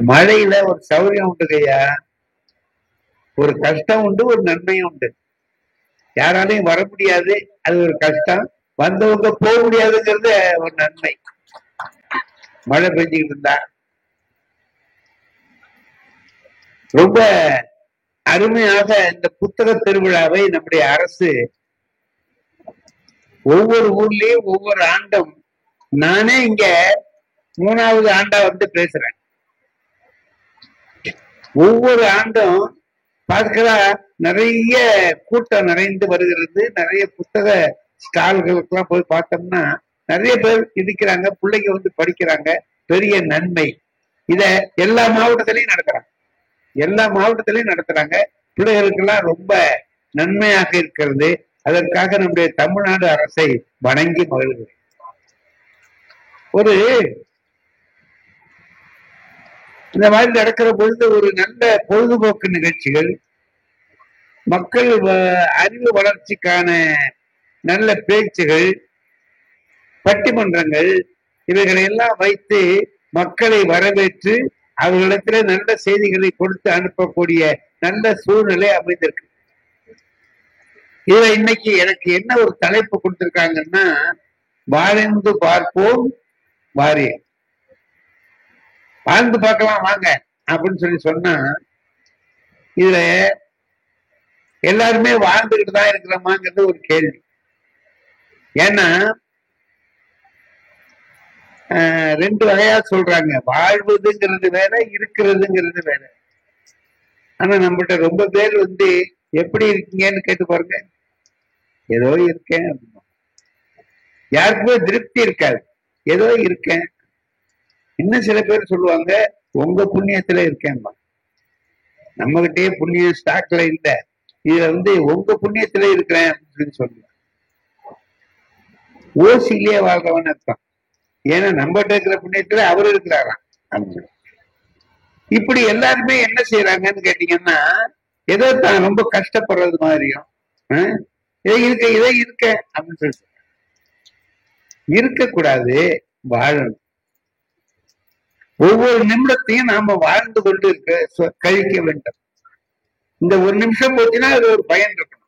மழையில ஒரு சௌரியம் உண்டுங்கய்யா, ஒரு கஷ்டம் உண்டு, ஒரு நன்மையும் உண்டு. யாராலையும் வர முடியாது, அது ஒரு கஷ்டம். வந்தவங்க போக முடியாதுங்கிறது ஒரு நன்மை. மழை பெஞ்சுக்கிட்டு இருந்தா ரொம்ப அருமையாக இந்த புத்தக திருவிழாவை நம்முடைய அரசு ஒவ்வொரு ஊர்லயும் ஒவ்வொரு ஆண்டும், நானே இங்க 3வது ஆண்டா வந்து பேசுறேன். ஒவ்வொரு ஆண்டும் பார்க்கலாம் நிறைய கூட்டம் நிறைந்து வருகிறது. நிறைய புத்தக ஸ்டால்களுக்கெல்லாம் போய் பார்த்தோம்னா நிறைய பேர் இருக்கிறாங்க, பிள்ளைங்க வந்து படிக்கிறாங்க. பெரிய நன்மை. இத எல்லா மாவட்டத்திலையும் நடத்துறாங்க, எல்லா மாவட்டத்திலையும் நடத்துறாங்க. பிள்ளைகளுக்கெல்லாம் ரொம்ப நன்மையாக இருக்கிறது. அதற்காக நம்முடைய தமிழ்நாடு அரசை வணங்கி மகிழ்கிறேன். ஒரு இந்த மாதிரி நடக்கிற பொழுது ஒரு நல்ல பொழுதுபோக்கு நிகழ்ச்சிகள், மக்கள் அறிவு வளர்ச்சிக்கான நல்ல பேச்சுகள், பட்டிமன்றங்கள், இவைகளை எல்லாம் வைத்து மக்களை வரவேற்று அவர்களிடத்துல நல்ல செய்திகளை கொடுத்து அனுப்பக்கூடிய நல்ல சூழ்நிலை அமைந்திருக்கு. இதுல இன்னைக்கு எனக்கு என்ன ஒரு தலைப்பு கொடுத்திருக்காங்கன்னா, வாழ்ந்து பார்ப்போம் வாரியம், வாழ்ந்து பார்க்கலாம் வாங்க அப்படின்னு சொன்னா, இதுல எல்லாருமே வாழ்ந்துகிட்டு தான் இருக்கிறோமாங்கிறது ஒரு கேள்வி. ஏன்னா 2 வகையா சொல்றாங்க, வாழ்வதுங்கிறது வேற, இருக்கிறதுங்கிறது வேற. ஆனா நம்மகிட்ட ரொம்ப பேர் வந்து எப்படி இருக்கீங்கன்னு கேட்டு பாருங்க, ஏதோ இருக்கேன். யாருக்குமே திருப்தி இருக்காது, ஏதோ இருக்கேன். இன்னும் சில பேர் சொல்லுவாங்க, உங்க புண்ணியத்துல இருக்கேன். நம்ம கிட்டே புண்ணியம் ஸ்டாக்ல இல்ல, இதுல வந்து உங்க புண்ணியத்துல இருக்கிறேன் அப்படின்னு சொல்லுவாங்க. ஓசிலேயே வாழ்றவன் அர்த்தம். ஏன்னா நம்மகிட்ட இருக்கிற புண்ணியத்துல அவர் இருக்கிறாராம். இப்படி எல்லாருமே என்ன செய்யறாங்கன்னு கேட்டீங்கன்னா, ஏதோ தான் ரொம்ப கஷ்டப்படுறது மாதிரியும், இதை இருக்க அப்படின்னு சொல்லி இருக்கக்கூடாது, வாழணும். ஒவ்வொரு நிமிடத்தையும் நாம வாழ்ந்து கொண்டு கழிக்க வேண்டும். இந்த ஒரு நிமிஷம் போச்சுன்னா அது ஒரு பயன் இருக்கணும்.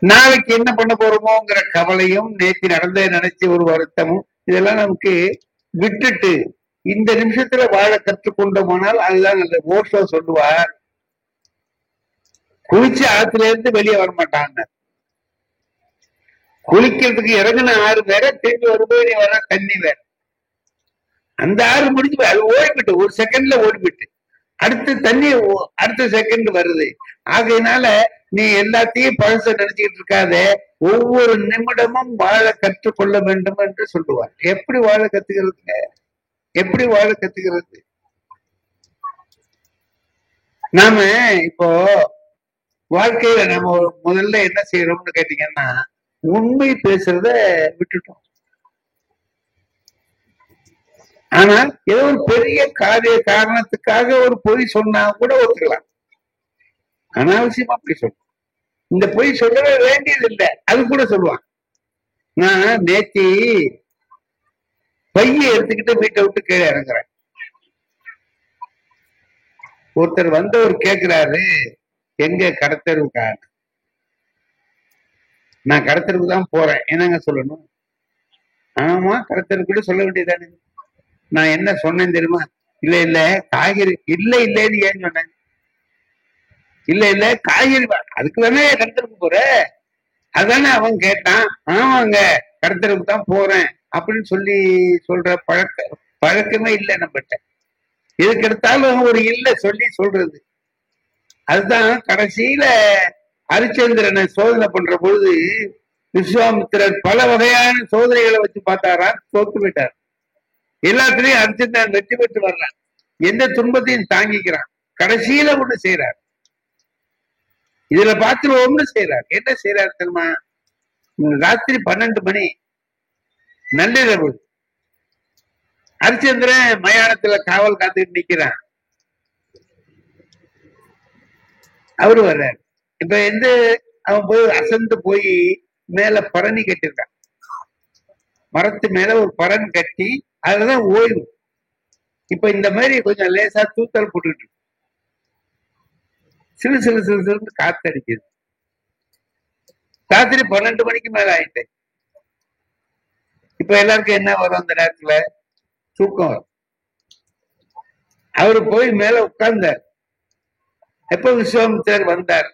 நாளைக்கு என்ன பண்ண போறோமோங்கிற கவலையும், நேற்று நடந்ததை நினைச்சு ஒரு வருத்தமும், இதெல்லாம் நமக்கு விட்டுட்டு இந்த நிமிஷத்துல வாழ கற்றுக்கொண்டோமானால் அதுதான் நல்ல. ஓஷோ சொல்லுவார், குளிச்சு ஆத்துல இருந்து வெளியே வரமாட்டாங்க. குளிக்கிறதுக்கு இறங்கின ஆறு வேற, திரும்பி வரும்போது வர தண்ணி வேற. அந்த ஆறு முடிஞ்சு அது ஓடிவிட்டு, ஒரு செகண்ட்ல ஓடிவிட்டு அடுத்த தண்ணி அடுத்த செகண்ட் வருது. ஆகையினால நீ எல்லாத்தையும் பழச நினைச்சுக்கிட்டு இருக்காத, ஒவ்வொரு நிமிடமும் வாழ கற்றுக்கொள்ள வேண்டும் என்று சொல்லுவார். எப்படி வாழ கத்துக்கிறதுங்க? எப்படி வாழ கத்துக்கிறது? நாம இப்போ வாழ்க்கையில நம்ம முதல்ல என்ன செய்யறோம்னு கேட்டீங்கன்னா, உண்மை பேசுறத விட்டுட்டோம். ஆனா ஏதோ ஒரு பெரிய காரணத்துக்காக ஒரு பொய் சொன்னா கூட ஒத்துக்கலாம். அனாவசியமா பொய் சொல்லுவோம். இந்த பொய் சொல்லவே வேண்டியது இல்லை, அது கூட சொல்லுவான். நான் நேத்தி பைய எடுத்துக்கிட்டு வீட்டை விட்டு கீழே இறங்குறேன். ஒருத்தர் வந்தவர் கேட்கிறாரு, எங்க கடத்தருவுக்காக? நான் கடத்தருக்கு தான் போறேன். என்னங்க சொல்லணும்? ஆமா, கடத்தருக்கு சொல்ல வேண்டியதானே. நான் என்ன சொன்னேன் தெரியுமா? இல்ல இல்ல காய்கறி இல்லன்னு ஏன் சொன்னேன்? இல்ல காய்கறி அதுக்கு தானே கடத்தருக்கு போற, அதானே அவன் கேட்டான். ஆமாங்க, கடத்தருக்கு தான் போறேன் அப்படின்னு சொல்ற பழக்கமே இல்லை நம்மகிட்ட. எதுக்கு எடுத்தாலும் ஒரு இல்ல சொல்றது. அதுதான் கடைசியில ஹரிச்சந்திரனை சோதனை பண்ற பொழுது விஸ்வாமித்திரர் பல வகையான சோதனைகளை வச்சு பார்த்தாரா, தோத்து விட்டார். எல்லாத்திலையும் ஹரிச்சந்திரன் வெற்றி பெற்று வர்றான், எந்த துன்பத்தையும் தாங்கிக்கிறான். கடைசியில ஒண்ணு செய்யறார், இதுல பார்த்து ஒண்ணு செய்யறார். என்ன செய்யறாரு தெரியுமா? ராத்திரி 12 மணி நள்ளிரவு, ஹரிச்சந்திரன் மயானத்துல காவல் காத்துக்கிட்டு நிக்கிறான். அவரு வர்றாரு. இப்ப அவன் போய் அசந்து போய் மேல பரணி கட்டிருக்கான். மரத்து மேல ஒரு பரண் கட்டி அதுலதான் ஓய்வு. இப்ப இந்த மாதிரி கொஞ்சம் லேசா தூத்தல் போட்டுட்டு சிறு சிறு சிறு சிறு காத்து அடிக்குது. ராத்திரி 12 மணிக்கு மேல ஆயிட்டு இப்ப எல்லாருக்கும் என்ன வரும் அந்த நேரத்துல? தூக்கம் வரும். அவரு போய் மேல உட்கார்ந்தார். எப்ப விஸ்வாமித்திரர் வந்தார்.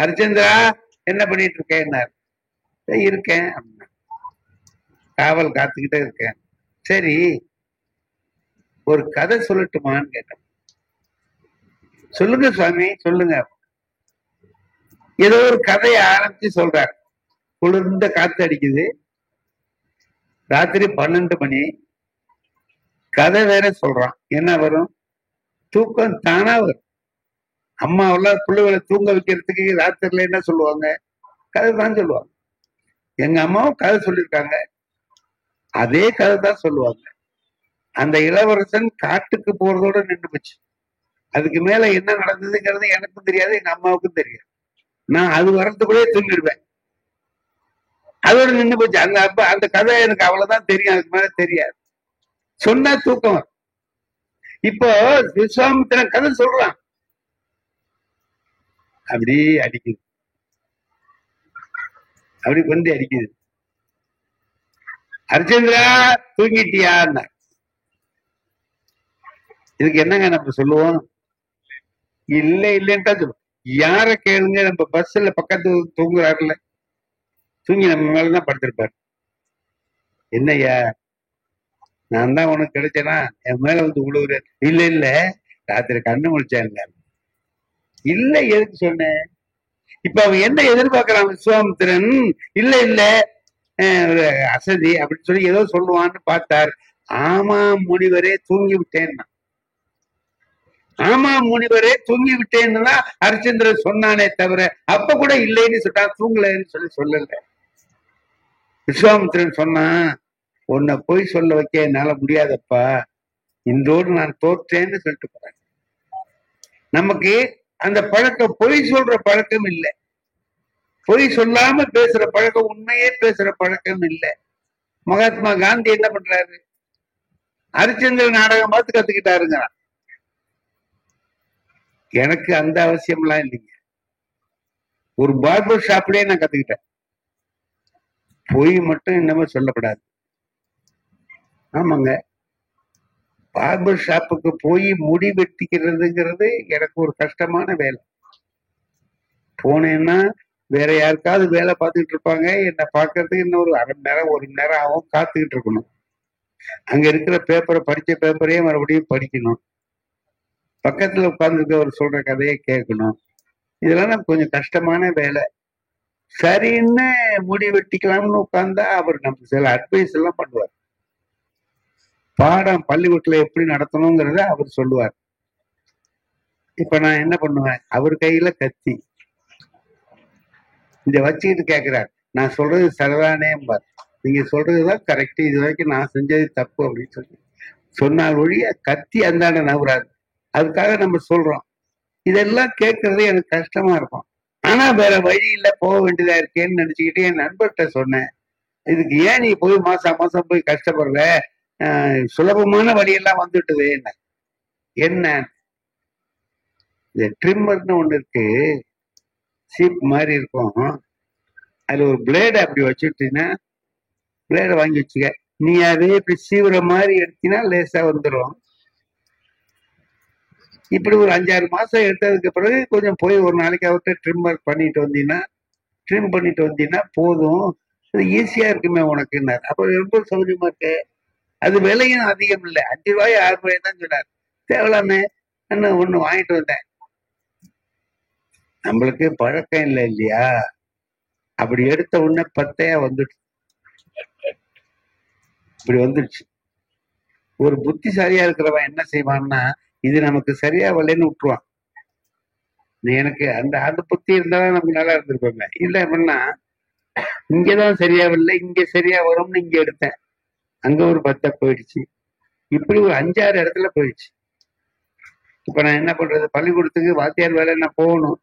ஹரிச்சந்திரா என்ன பண்ணிட்டு இருக்கேன்னார். இருக்கேன் அப்படின்னா. காவல் காத்துக்கிட்டே இருக்கேன். சரி, ஒரு கதை சொல்லட்டுமான்னு கேட்டேன். சொல்லுங்க சுவாமி சொல்லுங்க. ஏதோ ஒரு கதையை ஆரம்பிச்சு சொல்றார். குளிர்ந்த காத்து அடிக்குது, ராத்திரி 12 மணி, கதை வேற சொல்றான். என்ன வரும்? தூக்கம் தானா வரும். அம்மாவெல்லாம் பிள்ளைகளை தூங்க வைக்கிறதுக்கு ராத்திரில என்ன சொல்லுவாங்க? கதை தான் சொல்லுவாங்க. எங்க அம்மாவும் கதை சொல்லியிருக்காங்க, அதே கதை தான் சொல்லுவாங்க. அந்த இளவரசன் காட்டுக்கு போறதோட நின்று போச்சு. அதுக்கு மேல என்ன நடந்ததுங்கிறது எனக்கும் தெரியாது, எங்க அம்மாவுக்கும் தெரியாது. நான் அது வரத்துக்குள்ளே தூங்கிடுவேன். அதோட நின்று போச்சு. அந்த அப்ப அந்த கதை எனக்கு அவ்வளவுதான் தெரியும், அதுக்கு மேல தெரியாது. சொன்னா தூக்கம் வரும். இப்போ விஸ்வாமித்திரன் கதை சொல்றான், அப்படி அடிக்குது, அப்படி கொண்டு அடிக்குது. ஹரிச்சந்திரா தூங்கிட்டியான்னா இதுக்கு என்னங்க நம்ம சொல்லுவோம்? இல்ல இல்லைன்ட்டா சொல்லுவோம். யார கேளுங்க, நம்ம பஸ்ல பக்கத்து தூங்குறாருல, தூங்கி நம்ம மேலதான் படுத்திருப்பாரு. என்னய்யா நான் தான் உனக்கு கிடைச்சேனா, என் மேல வந்து உழுவுற? இல்ல இல்ல ராத்திரி கண்ணு முடிச்சாங்க. இல்ல எதுக்கு சொன்னேன்? இப்ப அவன் என்ன எதிர்பார்க்கிறான் விஸ்வாமித்திரன்? இல்ல இல்ல அசதி அப்படின்னு சொல்லி ஏதோ சொல்லுவான்னு பார்த்தார். ஆமா முனிவரே தூங்கி விட்டேன்னா. ஆமா முனிவரே தூங்கி விட்டேன்னு தான் ஹரிச்சந்திரன் சொன்னானே தவிர அப்ப கூட இல்லைன்னு சொல்லிட்டா, தூங்கலன்னு சொல்லி சொல்லல. விஸ்வாமித்திரன் சொன்னா, உன்னை போய் சொல்ல வைக்க என்னால முடியாதப்பா, இன்றோடு நான் தோற்றேன்னு சொல்லிட்டு போறேன். நமக்கு அந்த பழக்கம், பொய் சொல்ற பழக்கம் இல்லை, பொய் சொல்லாம பேசுற பழக்கம், உண்மையே பேசுற பழக்கம் இல்லை. மகாத்மா காந்தி என்ன பண்றாரு? ஹரிச்சந்திர நாடகம் பார்த்து கத்துக்கிட்டாருங்க. எனக்கு அந்த அவசியம் எல்லாம் இல்லைங்க. ஒரு பார்பர் ஷாப்லயே நான் கத்துக்கிட்டேன், பொய் மட்டும் இன்னமே சொல்லப்படாது. ஆமாங்க, பார்பர் ஷாப்புக்கு போய் முடி வெட்டிக்கிறதுங்கிறது எனக்கு ஒரு கஷ்டமான வேலை. போனேன்னா வேற யாருக்காவது வேலை பார்த்துக்கிட்டு இருப்பாங்க, என்னை பார்க்கறதுக்கு இன்னும் ஒரு அரை மணி நேரம் 1 மணி நேரம் ஆகும், காத்துக்கிட்டு இருக்கணும். அங்க இருக்கிற பேப்பரை, படிச்ச பேப்பரையே மறுபடியும் படிக்கணும், பக்கத்துல உட்கார்ந்துருக்கவர் சொல்ற கதையை கேட்கணும். இதெல்லாம் நமக்கு கொஞ்சம் கஷ்டமான வேலை. சரின்னு முடி வெட்டிக்கலாம்னு உட்கார்ந்தா அவர் நமக்கு சில அட்வைஸ் எல்லாம் பண்ணுவார். பாடம் பள்ளிக்கூடத்துல எப்படி நடத்தணுங்கிறத அவர் சொல்லுவார். இப்ப நான் என்ன பண்ணுவேன்? அவர் கையில கத்தி இந்த வச்சுக்கிட்டு கேட்கிறார், நான் சொல்றது சரிதானேம்பார். நீங்க சொல்றதுதான் கரெக்ட், இது வரைக்கும் நான் செஞ்சது தப்பு அப்படின்னு சொல்லி சொன்னால் ஒழிய கத்தி அந்தாண்ட நவராது. அதுக்காக நம்ம சொல்றோம். இதெல்லாம் கேட்கறது எனக்கு கஷ்டமா இருக்கும். ஆனா வேற வழி இல்ல, போக வேண்டியதா இருக்கேன்னு நினைச்சுக்கிட்டு என் நண்பர்கிட்ட சொன்னேன், இதுக்கு ஏன் நீ போய் மாசம் மாசம் போய் கஷ்டப்படுற, சுலபமான வழியெல்லாம் வந்துட்டுது. என்ன, இந்த ட்ரிம்மர்னு ஒண்ணு இருக்கு, சீப் மாதிரி இருக்கும், அதுல ஒரு பிளேட அப்படி வச்சுட்டீங்கன்னா, பிளேட வாங்கி வச்சுக்க, நீ அதே இப்படி சீவுற மாதிரி எடுத்தீங்கன்னா லேசா வந்துடும். இப்படி ஒரு 5-6 மாசம் எடுத்ததுக்கு பிறகு கொஞ்சம் போய் ஒரு நாளைக்கு அவர்கிட்ட ட்ரிம்மர் பண்ணிட்டு வந்தீங்கன்னா, ட்ரிம் பண்ணிட்டு வந்தீங்கன்னா போதும், அது ஈஸியா இருக்குமே உனக்குன்னாரு. அப்ப ரொம்ப சௌகரியமா இருக்கு, அது விலையும் அதிகம் இல்லை, 5 ரூபாய் 6 ரூபாய் தான் சொன்னார். தேவலாமே ஒண்ணு வாங்கிட்டு வந்தேன். நம்மளுக்கு பழக்கம் இல்லை இல்லையா, அப்படி எடுத்த உடனே பத்தையா வந்துடுச்சு, இப்படி வந்துடுச்சு. ஒரு புத்திசாலியா இருக்கிறவன் என்ன செய்வான்னா, இது நமக்கு சரியா வரலன்னு விட்டுருவான். எனக்கு அந்த அந்த புத்தி இருந்தாலும் நமக்கு நல்லா இருந்திருப்போமே. இல்ல அப்படின்னா, இங்கதான் சரியா வரல, இங்க சரியா வரும்னு இங்க எடுத்தேன், அங்க ஒரு 10 போயிடுச்சு. இப்படி ஒரு 5-6 இடத்துல போயிடுச்சு. இப்ப நான் என்ன பண்றது? பள்ளிக்கூடத்துக்கு வாத்தியார் வேலை நான் போகணும்.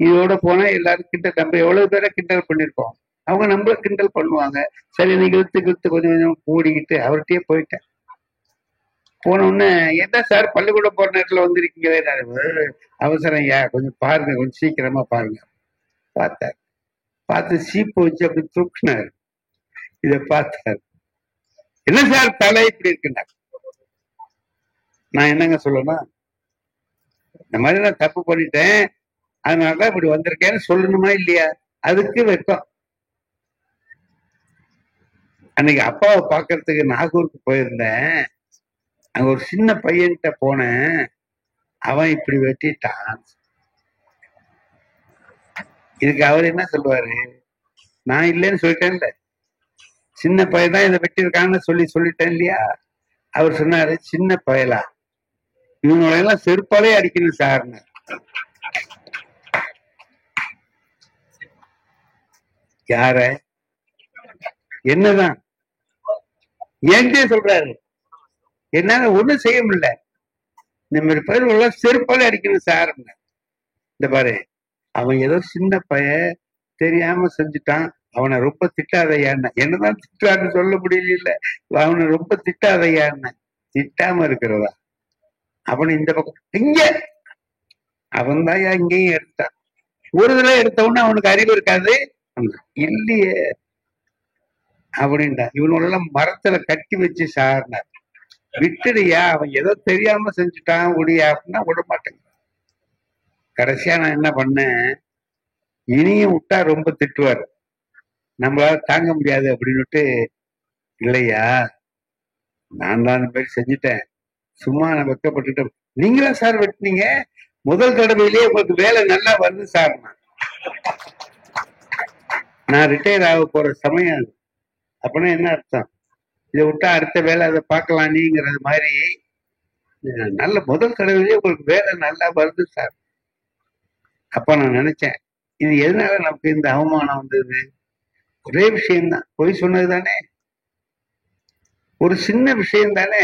இதோட போனா எல்லாரும் கிண்டல், நம்ம எவ்வளவு பேரை கிண்டல் பண்ணிருக்கோம், அவங்க நம்மள கிண்டல் பண்ணுவாங்க. சரி, நீ இழுத்து கொஞ்சம் கொஞ்சம் கூடிக்கிட்டு அவர்கிட்டயே போயிட்டேன். போன உடனே என்ன சார் பள்ளிக்கூடம் போற நேரத்துல வந்திருக்கீங்களே, அவசரம் ஐயா, கொஞ்சம் பாருங்க, கொஞ்சம் சீக்கிரமா பாருங்க. பார்த்தார், பார்த்து சீப்பு வச்சு அப்படி தூக்குனாரு. இத பார்த்தார், என்ன சார் தலை இப்படி இருக்குன்னாரு. நான் என்னங்க சொல்லணும், இந்த மாதிரி நான் தப்பு பண்ணிட்டேன், அதனாலதான் இப்படி வந்திருக்கேன்னு சொல்லணுமா இல்லையா? அதுக்கு வெக்கம். அன்னைக்கு அப்பாவை பாக்குறதுக்கு நாகூருக்கு போயிருந்தேன். அங்க ஒரு சின்ன பையன்கிட்ட போனேன், அவன் இப்படி வெட்டிட்டான். இதுக்கு அவர் என்ன சொல்லுவாரு, நான் இல்லைன்னு சொல்லிட்டேன்ல, சின்ன பையன் தான் இதை வெட்டியிருக்கான்னு சொல்லிட்டேன் இல்லையா? அவர் சொன்னாரு, சின்ன பயலா, இவங்களெல்லாம் செருப்பாலே அடிக்கணும் சார்னு. யார என்னதான் ஏன்டே சொல்றாரு, என்னால ஒண்ணும் செய்ய முடியல, இந்த மாதிரி பயிர்கள் செருப்பாலே அடிக்கணும் சார். இந்த பாரு, அவன் ஏதோ சின்ன பையன் தெரியாம செஞ்சுட்டான், அவனை ரொம்ப திட்டாதையான்னு. என்னதான் திட்டான்னு சொல்ல முடியல, அவனை ரொம்ப திட்டாதையான்னு. திட்டாம இருக்கிறதா? அவன் இந்த பக்கம் இங்க அவன் தான் இங்கேயும் எடுத்தான். ஒரு தடவை எடுத்தவொன்னு அவனுக்கு அறிவு இருக்காது இல்லையே அப்படின்டா. இவனோடலாம் மரத்துல கட்டி வச்சு சார்னார். விட்டுடுயா, அவன் ஏதோ தெரியாம செஞ்சுட்டான் ஒடியா அப்படின்னா விட மாட்டேங்க. கடைசியா நான் என்ன பண்ணேன், இனியும் விட்டா ரொம்ப திட்டுவார், நம்மளால தாங்க முடியாது அப்படின்னுட்டு, இல்லையா நான் தான் அந்த மாதிரி செஞ்சுட்டேன், சும்மா நான் வெக்கப்பட்டுட்டேன். நீங்களா சார் வெட்டினீங்க, முதல் தடவையிலேயே உங்களுக்கு வேலை நல்லா வருது சார். நான் ரிட்டையர் ஆக போற சமயம் அது. அப்படின்னா என்ன அர்த்தம், இதை விட்டா அடுத்த வேலை அதை பார்க்கலாம் நீங்கிறது மாதிரி, நல்ல முதல் தடவையிலேயே உங்களுக்கு வேலை நல்லா வருது சார். அப்ப நான் நினைச்சேன், இது எதனால நமக்கு இந்த அவமானம் வந்தது? ஒரே விஷயம்தான், பொய் சொன்னது தானே, ஒரு சின்ன விஷயம் தானே,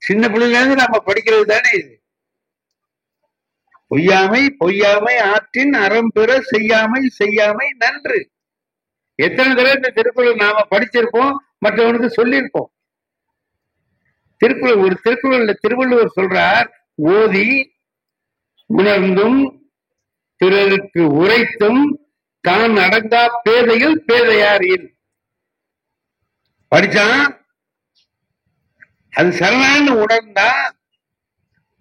சின்ன பிள்ளைல இருந்து நம்ம படிக்கிறது தானே இது. பொய்யாமை பொய்யாமை ஆற்றின் அறம் பெற செய்யாமை செய்யாமை நன்று. எத்தனை தடவை இந்த திருக்குறள் நாம படிச்சிருப்போம், மற்றவனுக்கு சொல்லியிருப்போம். திருக்குறள், ஒரு திருக்குறள்ல திருவள்ளுவர் சொல்றார், ஓதி உணர்ந்தும் பிறருக்கு உரைத்தும் தான் அடங்கா பேதையில் பேதையார் இல். படிச்சான், அது சரணான்னு உணர்ந்தா,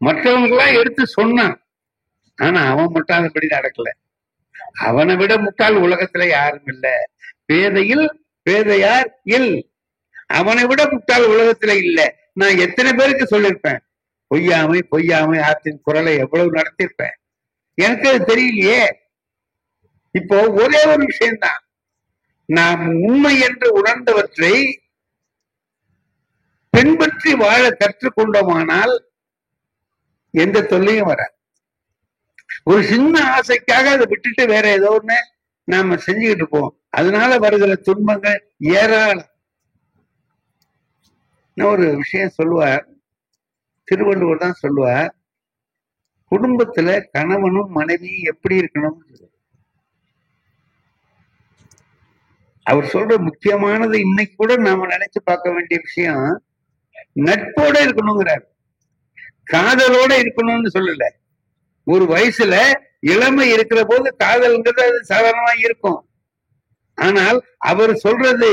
மற்றவங்களாம் எடுத்து சொன்னான். ஆனா அவன் மட்டும் அதுபடி நடக்கல. அவனை விட முட்டாள் உலகத்துல யாரும் இல்ல. பேதையில் பேதையார் இல். அவனை விட முட்டாள் உலகத்துல இல்ல. நான் எத்தனை பேருக்கு சொல்லியிருப்பேன், பொய்யாமை பொய்யாமை ஆற்றின் குரலை எவ்வளவு நடத்திருப்பேன், எனக்கு அது தெரியலையே. இப்போ ஒரே ஒரு விஷயம்தான், நாம் உண்மை என்று உணர்ந்தவற்றை பின்பற்றி வாழ கற்றுக்கொண்டோமானால் எந்த தொல்லையும் வர. ஒரு சின்ன ஆசைக்காக அதை விட்டுட்டு வேற ஏதோ ஒண்ணு நாம செஞ்சுக்கிட்டு இருப்போம், அதனால வருகிற துன்பங்கள் ஏராளம். ஒரு விஷயம் சொல்லுவார், திருவள்ளுவர் தான் சொல்லுவார், குடும்பத்துல கணவனும் மனைவியும் எப்படி இருக்கணும். அவர் சொல்ற முக்கியமானது இன்னைக்கு கூட நாம நினைச்சு பார்க்க வேண்டிய விஷயம், நட்போட இருக்கணுங்கிறார், காதலோட இருக்கணும்னு சொல்லல. ஒரு வயசுல இளமை இருக்கிற போது காதல்ங்கிறது அது சாதாரணமா இருக்கும். ஆனால் அவர் சொல்றது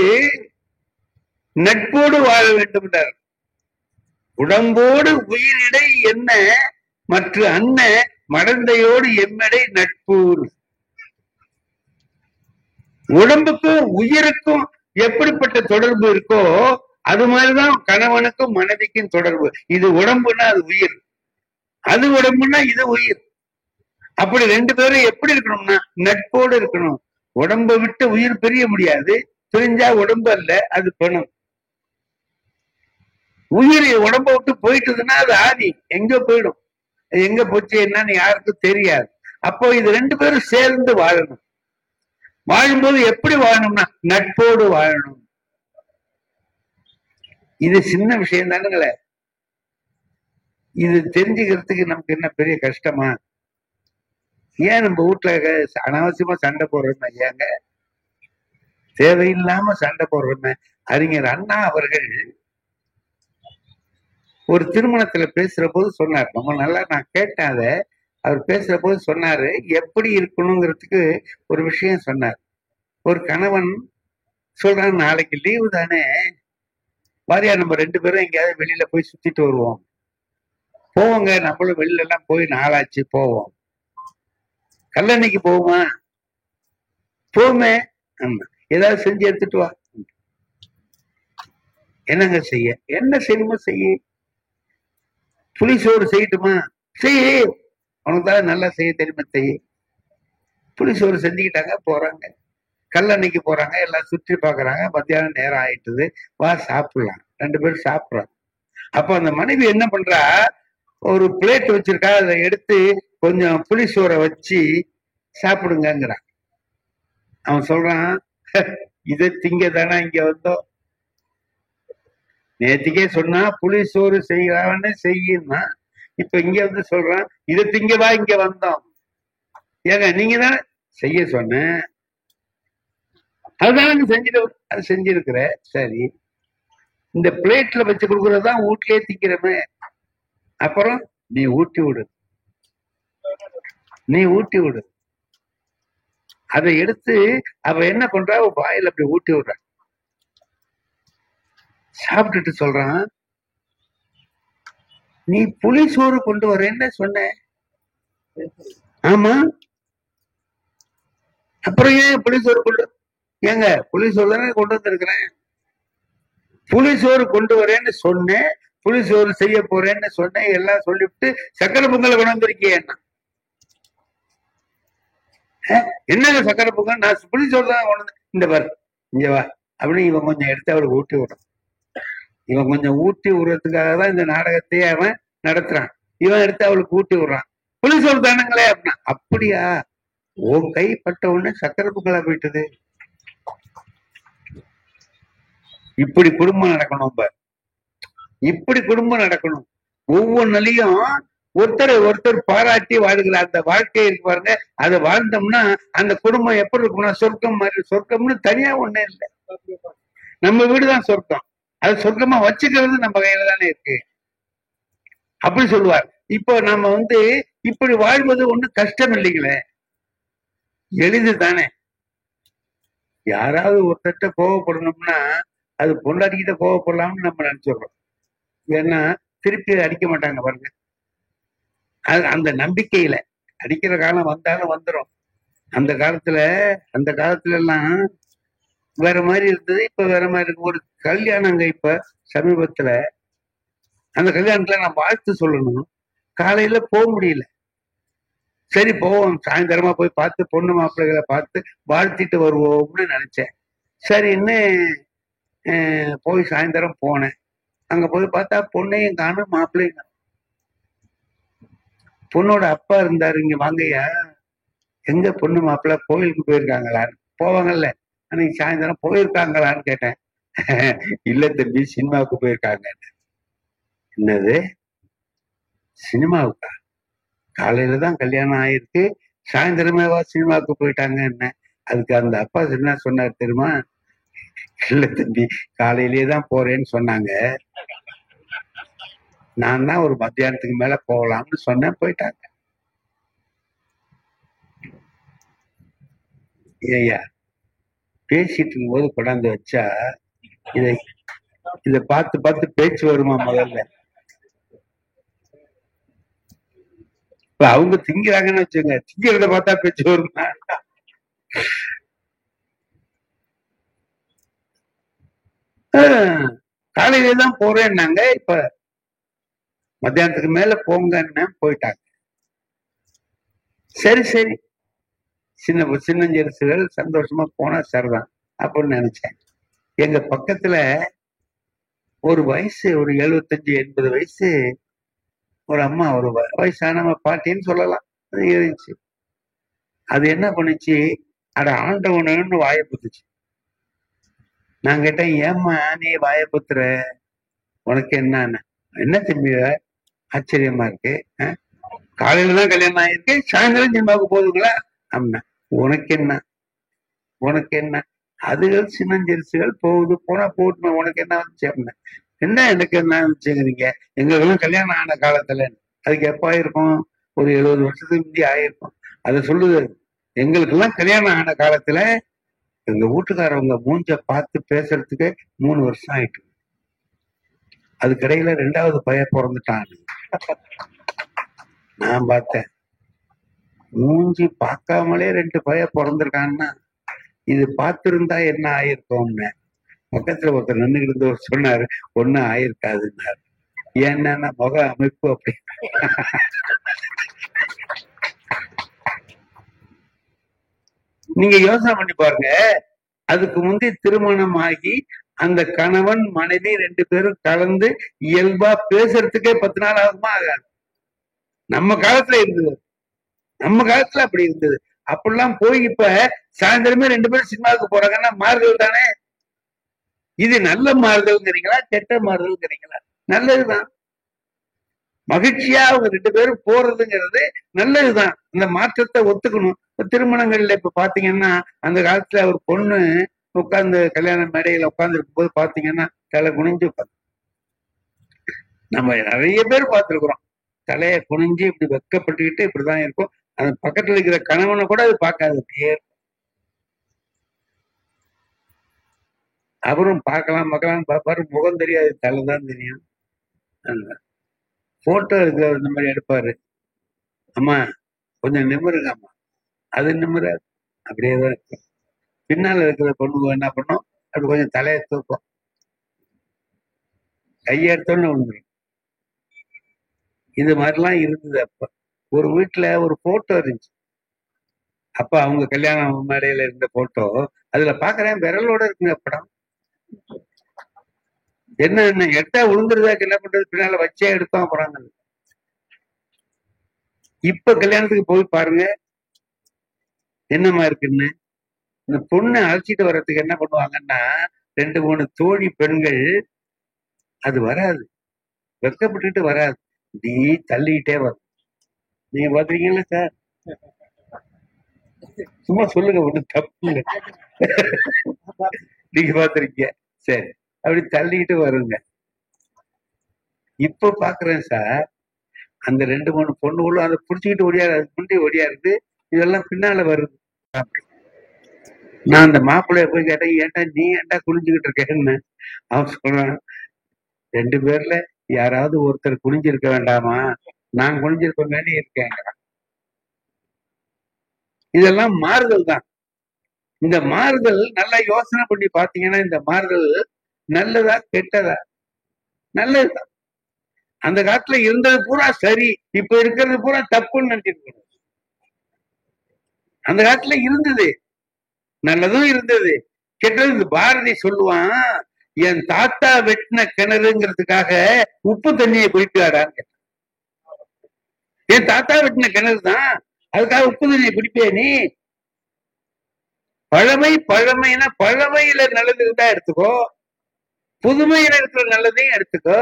நட்போடு வாழ வேண்டும் என்றார். உடம்போடு உயிரிடை என்ன மற்ற அன்ன மடந்தையோடு எம்மடை நட்பு. உடம்புக்கும் உயிருக்கும் எப்படிப்பட்ட தொடர்பு இருக்கோ அது மாதிரிதான் கணவனுக்கும் மனைவிக்கும் தொடர்பு. இது உடம்புன்னா அது உயிர், அது உடம்புன்னா இது உயிர். அப்படி ரெண்டு பேரும் எப்படி இருக்கணும்னா நட்போடு இருக்கணும். உடம்பை விட்டு உயிர் பிரிய முடியாது, பிரிஞ்சா உடம்பு அல்ல, அது பணம். உயிர் உடம்பை விட்டு போயிட்டுதுன்னா அது ஆதி, எங்க போயிடும், எங்க போச்சு என்னன்னு யாருக்கும் தெரியாது. அப்போ இது ரெண்டு பேரும் சேர்ந்து வாழணும். வாழும்போது எப்படி வாழணும்னா நட்போடு வாழணும். இது சின்ன விஷயம் தானுங்களே, இது தெரிஞ்சுக்கிறதுக்கு நமக்கு என்ன பெரிய கஷ்டமா? ஏன் நம்ம வீட்டுல அனாவசியமா சண்டை போடுறோமே, ஏங்க தேவையில்லாம சண்டை போடுறோமே? அறிஞர் அண்ணா அவர்கள் ஒரு திருமணத்துல பேசுற போது சொன்னார், ரொம்ப நல்லா நான் கேட்டேன் அதை. அவர் பேசுற போது சொன்னாரு, எப்படி இருக்கணுங்கிறதுக்கு ஒரு விஷயம் சொன்னார். ஒரு கணவன் சொல்றான், நாளைக்கு லீவு தானே, வாரியா நம்ம 2 பேரும் எங்கேயாவது வெளியில போய் சுத்திட்டு வருவோம். போவோங்க, நம்மளும் வெளியில எல்லாம் போய் நாளாச்சு, போவோம். கல்லணைக்கு போவோமா? போமே. ஏதாவது செஞ்சு எடுத்துட்டு வா. என்னங்க செய்ய? என்ன செய்யணுமோ செய்ய. புளிசோறு செய்யட்டுமா? செய்ய. உனக்கு தான் நல்லா செய்ய தெரியுமா, செய்ய. புளிசோறு செஞ்சுக்கிட்டாங்க, போறாங்க. கல்லணைக்கு போறாங்க, எல்லாம் சுற்றி பாக்குறாங்க. மத்தியானம் நேரம் ஆயிட்டுது, வா சாப்பிடலாம். 2 பேரும் சாப்பிடுறாங்க. அப்ப அந்த மனைவி என்ன பண்றா, ஒரு பிளேட் வச்சிருக்கா, அதை எடுத்து கொஞ்சம் புளிசோரை வச்சு சாப்பிடுங்கிறான். அவன் சொல்றான், இதை திங்க தானே இங்க வந்தோம். நேற்றுக்கே சொன்னா புளிசோறு செய்யலான்னு செய்யுன்னா, இப்ப இங்க வந்து சொல்றான், இதை திங்கவா இங்க வந்தோம். ஏங்க நீங்க தான் செய்ய சொன்ன, அதுதான் செஞ்சுட்டு அது செஞ்சிருக்கிற. சரி, இந்த பிளேட்ல வச்சு கொடுக்கறதுதான் வீட்லயே திங்கிறமே. அப்புறம் நீ ஊட்டி விடு, நீ ஊட்டி விடு. அதை எடுத்து அவ என்ன பண்றா, வாயில அப்படி ஊட்டி விடுற. சாப்பிட்டுட்டு சொல்றான், நீ புளிசோறு கொண்டு வரேன்னு சொன்ன. ஆமா, அப்புறம் ஏன் புளிசோறு கொண்டு? ஏங்க புளிசோறு தானே கொண்டு வந்திருக்கிறேன். புளிசோறு கொண்டு வரேன்னு சொன்னேன், புளிசோறு செய்ய போறேன்னு சொன்னேன், எல்லாம் சொல்லிவிட்டு சக்கரை பொங்கலை கொண்டு வந்திருக்கேன். என்னங்க சக்கரை பொங்கல்? நான் புளிசோறு தான் கொண்டு வந்து. இந்த பாரு, இங்க வா அப்படின்னு இவன் கொஞ்சம் எடுத்து அவளுக்கு ஊட்டி விடுறான். இவன் கொஞ்சம் ஊட்டி விடுறதுக்காக தான் இந்த நாடகத்தையே அவன் நடத்துறான். இவன் எடுத்து அவளுக்கு ஊட்டி விடுறான். புளிசோறு தானுங்களே அப்படின்னா. அப்படியா, உன் கை பட்ட உடனே சக்கரை பொங்கலா போயிட்டது. இப்படி குடும்பம் நடக்கணும். இப்படி குடும்பம் நடக்கணும். ஒவ்வொன்னுலயும் ஒருத்தரை ஒருத்தர் பாராட்டி வாழ்கிற அந்த வாழ்க்கையை இருக்கு பாருங்க. அதை வாழ்ந்தோம்னா அந்த குடும்பம் எப்படி இருக்கும்னா சொர்க்கம் மாதிரி. சொர்க்கம்னு தனியா ஒண்ணு இல்லை, நம்ம வீடுதான் சொர்க்கம். அது சொர்க்கமா வச்சுக்கிறது நம்ம கையில தானே இருக்கு. அப்படி சொல்லுவார். இப்போ நம்ம வந்து இப்படி வாழ்வது ஒண்ணும் கஷ்டம் இல்லைங்களே, எளிது தானே. யாராவது ஒருத்தட்ட கோவப்படணும்னா அது பொண்டாட்டிக்கிட்ட கோவப்படலாம்னு நம்ம நினைச்சிடுறோம். ஏன்னா திருப்பி அடிக்க மாட்டாங்க பாருங்க. அது அந்த நம்பிக்கையில அடிக்கிற காலம் வந்தாலும் வந்துடும். அந்த காலத்துல எல்லாம் வேற மாதிரி இருந்தது, இப்ப வேற மாதிரி இருக்கு. ஒரு கல்யாணங்க இப்ப சமீபத்துல, அந்த கல்யாணத்துல நான் வாழ்த்து சொல்லணும், காலையில போக முடியல. சரி போவோம், சாயந்தரமா போய் பார்த்து பொண்ணு மாப்பிள்ளைகளை பார்த்து வாழ்த்திட்டு வருவோம்னு நினைச்சேன். சரின்னு போய் சாயந்தரம் போனேன். அங்க போய் பார்த்தா பொண்ணையும் காணும், மாப்பிள்ளையும் காணும். பொண்ணோட அப்பா இருந்தாரு, இங்க வாங்கய்யா, எங்க பொண்ணு மாப்பிள்ளை கோயிலுக்கு போயிருக்காங்களான்னு. போவாங்கல்ல, அன்னைக்கு சாயந்தரம் போயிருக்காங்களான்னு கேட்டேன். இல்ல தம்பி, சினிமாவுக்கு போயிருக்காங்க. என்னது சினிமாவுக்கா? காலையில தான் கல்யாணம் ஆயிருக்கு, சாயந்தரமேவா சினிமாவுக்கு போயிட்டாங்க? என்ன அதுக்கு அந்த அப்பா என்ன சொன்னார் தெரியுமா? இல்ல தம்பி, காலையிலேயே தான் போறேன்னு சொன்னாங்க, நான் தான் ஒரு மத்தியானத்துக்கு மேல போகலாம்னு சொன்னேன், போயிட்டாங்க. ஏய்யா, பேசிட்டு இருக்கும்போது கொண்டாந்து வச்சா இதை பார்த்து பார்த்து பேச்சு வருமா முதல்ல? இப்ப அவங்க திங்கிறாங்கன்னு வச்சுங்க, திங்கிறத பார்த்தா பேச்சு வருமா? காலையில தான் போறேன்னாங்க, இப்ப மத்தியானத்துக்கு மேல போங்கன்னு போயிட்டாங்க. சரி சரி, சின்னஞ்சிறுசுகள் சந்தோஷமா போனா சரிதான் அப்படின்னு நினைச்சேன். எங்க பக்கத்துல ஒரு வயசு, ஒரு 75-80 வயசு ஒரு அம்மா, ஒரு வயசான பாட்டின்னு சொல்லலாம், அது இருந்துச்சு. அது என்ன பண்ணுச்சு, அட ஆண்டவனு வாயை புத்துச்சு. நான் கேட்டேன், ஏம்மா நீ வாயை புத்துற, உனக்கு என்ன? என்ன தம்பி ஆச்சரியமா இருக்கு, காலையில தான் கல்யாணம் ஆயிருக்கு, சாயந்தரம் சினிமாவுக்கு போதுங்களா அப்படின்னா. உனக்கு என்ன, உனக்கு என்ன? அதுகள் சின்னஞ்சிறுசுகள் போகுது, போனா போட்டுமே, உனக்கு என்ன வந்துச்சு அப்படின்னா. என்ன எனக்கு என்ன வச்சுக்கிறீங்க? எங்களுக்கெல்லாம் கல்யாணம் ஆன காலத்துல அதுக்கு எப்ப ஆயிருக்கும்? ஒரு 70 வருஷத்துக்கு முந்தி ஆயிருக்கும். அதை சொல்லுது. எங்களுக்கெல்லாம் கல்யாணம் ஆன காலத்துல எங்க வீட்டுக்காரவங்க மூஞ்ச பார்த்து பேசுறதுக்கு 3 வருஷம் ஆயிட்டு. அதுக்கிடையில 2வது பையன் பிறந்துட்டான். நான் பார்த்தேன், மூஞ்சி பார்க்காமலே 2 பையன் பிறந்திருக்கான்னா இது பார்த்திருந்தா என்ன ஆயிருக்கும்னு பக்கத்துல ஒருத்தர் நின்றுகிட்டு இருந்தவர் சொன்னாரு, ஒன்னும் ஆயிருக்காதுன்னாரு. ஏன்னா முக அமைப்பு அப்படி. நீங்க யோசனை பண்ணி பாருங்க, அதுக்கு முந்தைய திருமணம் ஆகி அந்த கணவன் மனைவி 2 பேரும் கலந்து இயல்பா பேசுறதுக்கே 10 நாள் ஆகுமா? ஆகாது. நம்ம காலத்துல இருந்தது, நம்ம காலத்துல அப்படி இருந்தது. அப்படிலாம் போய் இப்ப சாயந்தரமே 2 பேரும் சினிமாவுக்கு போறாங்கன்னா மாறுதல் தானே. இது நல்ல மாறுதல்ங்கிறீங்களா கெட்ட மாறுதல்ங்கிறீங்களா? நல்லதுதான். மகிழ்ச்சியா அவங்க 2 பேரும் போறதுங்கிறது நல்லதுதான். இந்த மாற்றத்தை ஒத்துக்கணும். திருமணங்கள்ல இப்ப பாத்தீங்கன்னா அந்த காலத்துல ஒரு பொண்ணு உட்கார்ந்து கல்யாண மேடையில உட்கார்ந்து இருக்கும் போது பாத்தீங்கன்னா தலை குனிஞ்சு உட்காந்து, நம்ம நிறைய பேர் பார்த்திருக்கிறோம். தலையை குனிஞ்சு இப்படி வெக்கப்பட்டுக்கிட்டு இப்படிதான் இருக்கும். அந்த பக்கத்துல இருக்கிற கணவனை கூட அது பார்க்காது. அவரும் பார்க்கலாம் பார்ப்பாரு, முகம் தெரியாது, தலைதான் தெரியும். போட்டோ இருக்கிற இந்த மாதிரி எடுப்பாரு. அம்மா கொஞ்சம் நிமிருங்க அம்மா, அது நிமிராது, அப்படியேதான் இருக்கும். பின்னால இருக்கிற பொண்ணுங்க என்ன பண்ணும், அப்படி கொஞ்சம் தலையை தூக்கும், கையெடுத்தோன்னு விழுந்துடும். இது மாதிரிலாம் இருந்தது. அப்ப ஒரு வீட்டுல ஒரு போட்டோ இருந்துச்சு. அப்ப அவங்க கல்யாண மேடையில இருந்த போட்டோ, அதுல பாக்குறேன் விரலோட இருக்குங்க படம். என்ன எட்டா விழுந்துருதாக்கு என்ன பண்றது, பின்னால வச்சே எடுத்தோம் அப்புறம். இப்ப கல்யாணத்துக்கு போய் பாருங்க என்னமா இருக்குன்னு. இந்த பொண்ணை அழைச்சிட்டு வர்றதுக்கு என்ன பண்ணுவாங்கன்னா 2, 3 தோழி பெண்கள், அது வராது, வெக்கப்பட்டுட்டு வராது, நீ தள்ளிக்கிட்டே வரும். நீங்க பாத்திருக்கீங்களா சார்? சும்மா சொல்லுங்க, ஒண்ணு தப்பு இல்லை. நீங்க பாத்திருக்கீங்க, சரி. அப்படி தள்ளிக்கிட்டு வருங்க. இப்ப பாக்குறேன் சார், அந்த 2, 3 பொண்ணுகளும் அதை புடிச்சுக்கிட்டு ஒடியாது, முண்டி ஒடியாருது, இதெல்லாம் பின்னால வருது. நான் அந்த மாப்பிள்ளைய போய் கேட்டேன், ஏன்டா நீ ஏன்டா குனிஞ்சுக்கிட்டு இருக்கேன்னு. அவன் சொல்றான், 2 பேர்ல யாராவது ஒருத்தர் குனிஞ்சிருக்க வேண்டாமா, நான் குனிஞ்சிருப்பேன்னு இருக்கேன். இதெல்லாம் மாறுதல் தான். இந்த மாறுதல் நல்லா யோசனை பண்ணி பாத்தீங்கன்னா இந்த மாறுதல் நல்லதா கெட்டதா? நல்லதுதான். அந்த காலத்துல இருந்தது பூரா சரி, இப்ப இருக்கிறது பூரா தப்புன்னு நினைச்சிருக்கணும். அந்த காலத்துல இருந்தது நல்லதும் இருந்தது, கெட்டது. பாரதி சொல்லுவான், என் தாத்தா வெட்டின கிணறுங்கிறதுக்காக உப்பு தண்ணியை குடிப்பாடான்னு. என் தாத்தா வெட்டின கிணறு தான், அதுக்காக உப்பு தண்ணியை குடிப்பே நீ? பழமைன்னா பழமையில நல்லது இருந்தா எடுத்துக்கோ, புதுமையில இருக்கிற நல்லதையும் எடுத்துக்கோ.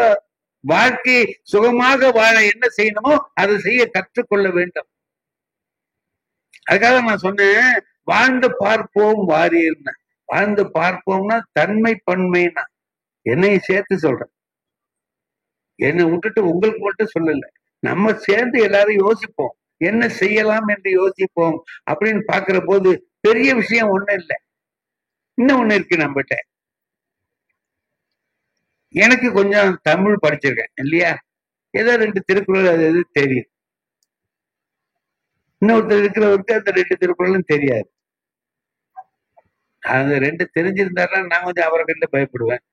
வாழ்க்கை சுகமாக வாழ என்ன செய்யணுமோ அதை செய்ய கற்றுக்கொள்ள வேண்டும். அதுக்காக நான் சொன்னேன், வாழ்ந்து பார்ப்போம் வாரியர்னு. வாழ்ந்து பார்ப்போம்னா தன்மை பன்மைன்னா என்னையும் சேர்த்து சொல்றேன். என்னை விட்டுட்டு உங்களுக்கு மட்டும் சொல்லல, நம்ம சேர்ந்து எல்லாரும் யோசிப்போம், என்ன செய்யலாம் என்று யோசிப்போம். அப்படின்னு பாக்குற போது பெரிய விஷயம் ஒண்ணு இல்லை, இன்னும் ஒண்ணு இருக்கு நம்மகிட்ட. எனக்கு கொஞ்சம் தமிழ் படிச்சிருக்கேன் இல்லையா, ஏதோ 2 திருக்குறள் அது எது தெரியும். இன்னொருத்தர் இருக்கிறவருக்கு அந்த 2 திருக்குறளும் தெரியாது. அந்த 2 தெரிஞ்சிருந்தாருன்னா நான் கொஞ்சம் அவரை கண்டு பயப்படுவேன்.